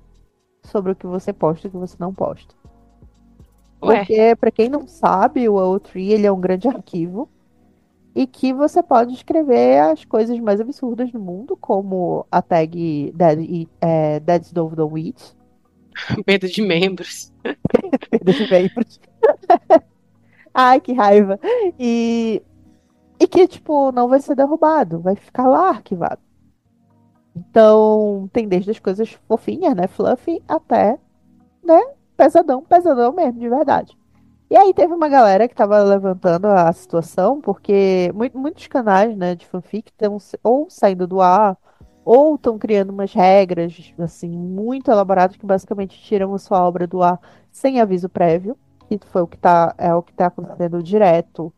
sobre o que você posta e o que você não posta. Ué, Porque, pra quem não sabe, o AO3, ele é um grande arquivo e que você pode escrever as coisas mais absurdas do mundo, como a tag Dead Dove Don't Eat, perda de membros. perda de membros. Ai, que raiva. E, e que, tipo, não vai ser derrubado, vai ficar lá arquivado. Então, tem desde as coisas fofinhas, né? Fluffy, até, né? Pesadão, pesadão mesmo, de verdade. E aí teve uma galera que tava levantando a situação, porque muitos canais, né, de fanfic estão ou saindo do ar, ou estão criando umas regras, assim, muito elaboradas que basicamente tiram a sua obra do ar sem aviso prévio, que foi o que tá acontecendo direto,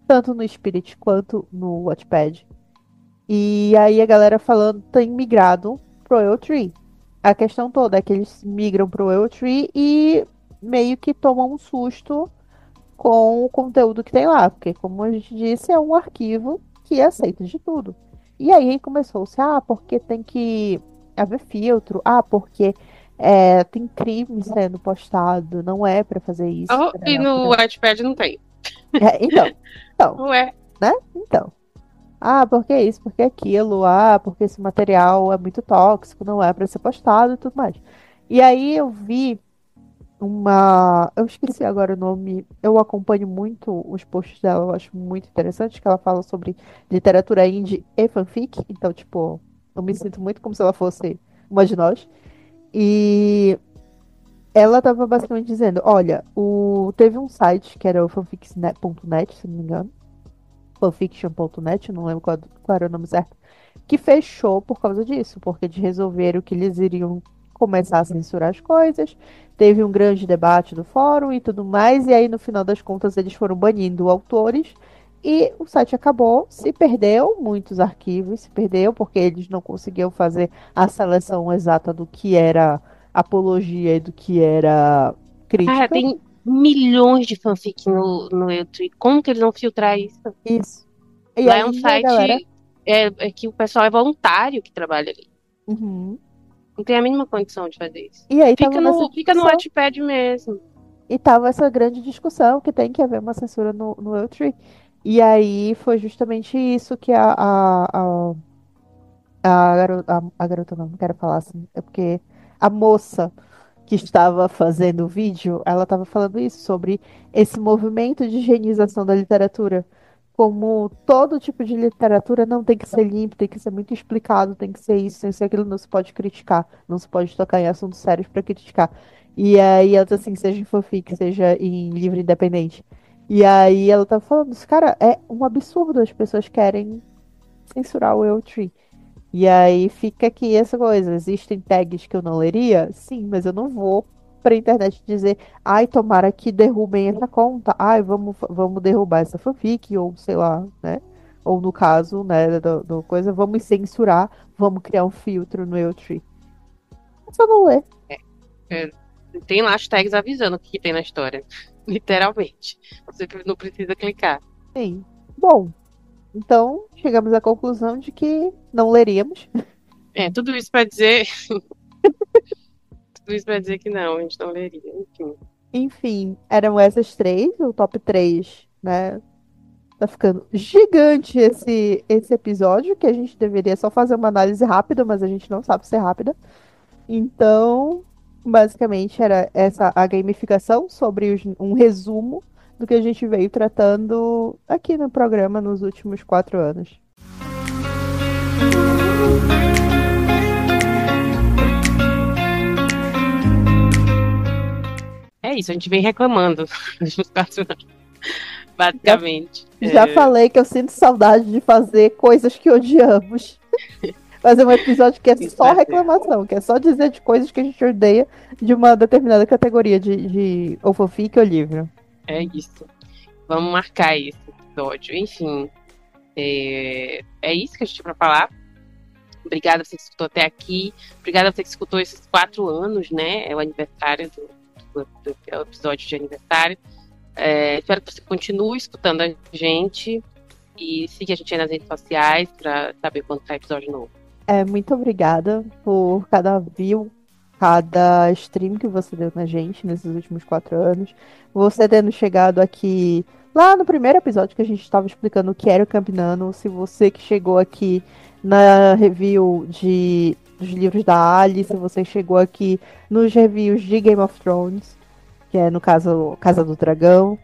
tanto no Spirit quanto no Wattpad. E aí a galera falando tem migrado pro EU3. A questão toda é que eles migram pro EU3 e meio que tomam um susto com o conteúdo que tem lá, porque, como a gente disse, é um arquivo que aceita de tudo. E aí começou-se, porque tem que haver filtro, porque tem crime sendo postado, não é para fazer isso. E Tarará, no tarará. Wattpad não tem. Então, Ué, né? Então. Porque isso, porque aquilo, porque esse material é muito tóxico, não é para ser postado e tudo mais. E aí eu vi eu esqueci agora o nome, eu acompanho muito os posts dela, eu acho muito interessante, que ela fala sobre literatura indie e fanfic, então, tipo, eu me sinto muito como se ela fosse uma de nós. E ela tava basicamente dizendo, olha, teve um site que era o fanfics.net, se não me engano, fanfiction.net, não lembro qual era o nome certo, que fechou por causa disso, porque eles resolveram que eles iriam começar a censurar as coisas. Teve um grande debate no fórum e tudo mais, e aí no final das contas eles foram banindo autores e o site acabou, se perdeu muitos arquivos, se perdeu porque eles não conseguiam fazer a seleção exata do que era apologia e do que era cara, crítica. tem milhões de fanfic no YouTube. Como que eles vão filtrar isso? Isso. E Lá é um aí a galera. site que o pessoal é voluntário que trabalha ali. Uhum. Não tem a mínima condição de fazer isso. E aí tava nessa Fica no discussão. Wattpad mesmo. E tava essa grande discussão que tem que haver uma censura no Eltree. E aí foi justamente isso que a garota não quero falar assim, é porque a moça que estava fazendo o vídeo, ela estava falando isso, sobre esse movimento de higienização da literatura. Como todo tipo de literatura não tem que ser limpo, tem que ser muito explicado, tem que ser isso, tem que ser aquilo, não se pode criticar, não se pode tocar em assuntos sérios para criticar. E aí ela tá assim, seja em fanfic, seja em livro independente. E aí ela tá falando, isso, cara, é um absurdo, as pessoas querem censurar o Tree. E aí fica aqui essa coisa, existem tags que eu não leria? Sim, mas eu não vou pra internet dizer, ai, tomara que derrubem essa conta, ai, vamos derrubar essa fanfic, ou sei lá, né? Ou no caso, né, do coisa, vamos censurar, vamos criar um filtro no Tree. É só não ler. É, tem lá as tags avisando o que tem na história. Literalmente. Você não precisa clicar. Sim. Bom, então chegamos à conclusão de que não leríamos. É, tudo isso pra dizer. Tudo isso pra dizer que não, a gente não leria. Enfim. Enfim, eram essas três, o top 3, né? Tá ficando gigante esse episódio, que a gente deveria só fazer uma análise rápida, mas a gente não sabe ser rápida. Então, basicamente era essa a gamificação sobre um resumo do que a gente veio tratando aqui no programa nos últimos 4 anos. É isso, a gente vem reclamando nos 4 anos, Já, basicamente. já falei que eu sinto saudade de fazer coisas que odiamos. Fazer um episódio que é só reclamação, que é só dizer de coisas que a gente odeia de uma determinada categoria de ou fanfic ou livro. É isso. Vamos marcar esse episódio. Enfim, é isso que a gente tinha pra falar. Obrigada a você que escutou até aqui. Obrigada a você que escutou esses 4 anos, né? É o aniversário do episódio de aniversário. Espero que você continue escutando a gente e siga a gente aí nas redes sociais para saber quando sai episódio novo. Muito obrigada por cada view, cada stream que você deu na gente nesses últimos 4 anos. Você tendo chegado aqui lá no primeiro episódio que a gente estava explicando o que era o Camp Nano. Se você que chegou aqui na review dos livros da Ali, se você chegou aqui nos reviews de Game of Thrones, que é no caso Casa do Dragão.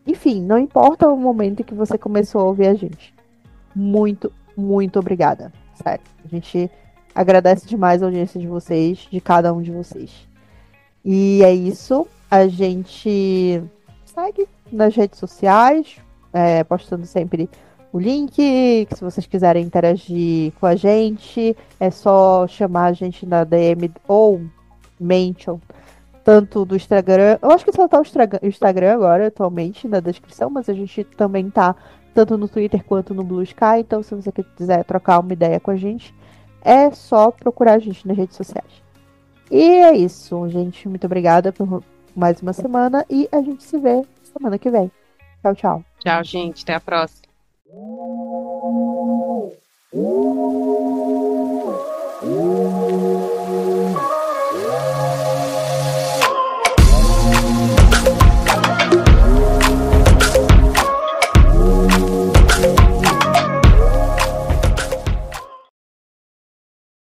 Enfim, não importa o momento em que você começou a ouvir a gente. Muito, muito obrigada. Sério. A gente agradece demais a audiência de vocês, de cada um de vocês. E é isso. A gente segue nas redes sociais, postando sempre o link. Que se vocês quiserem interagir com a gente, é só chamar a gente na DM ou mention, tanto do Instagram. Eu acho que só tá o Instagram agora, atualmente, na descrição, mas a gente também tá tanto no Twitter quanto no Blue Sky. Então, se você quiser trocar uma ideia com a gente, é só procurar a gente nas redes sociais. E é isso, gente. Muito obrigada por mais uma semana e a gente se vê semana que vem. Tchau, tchau. Tchau, gente. Até a próxima.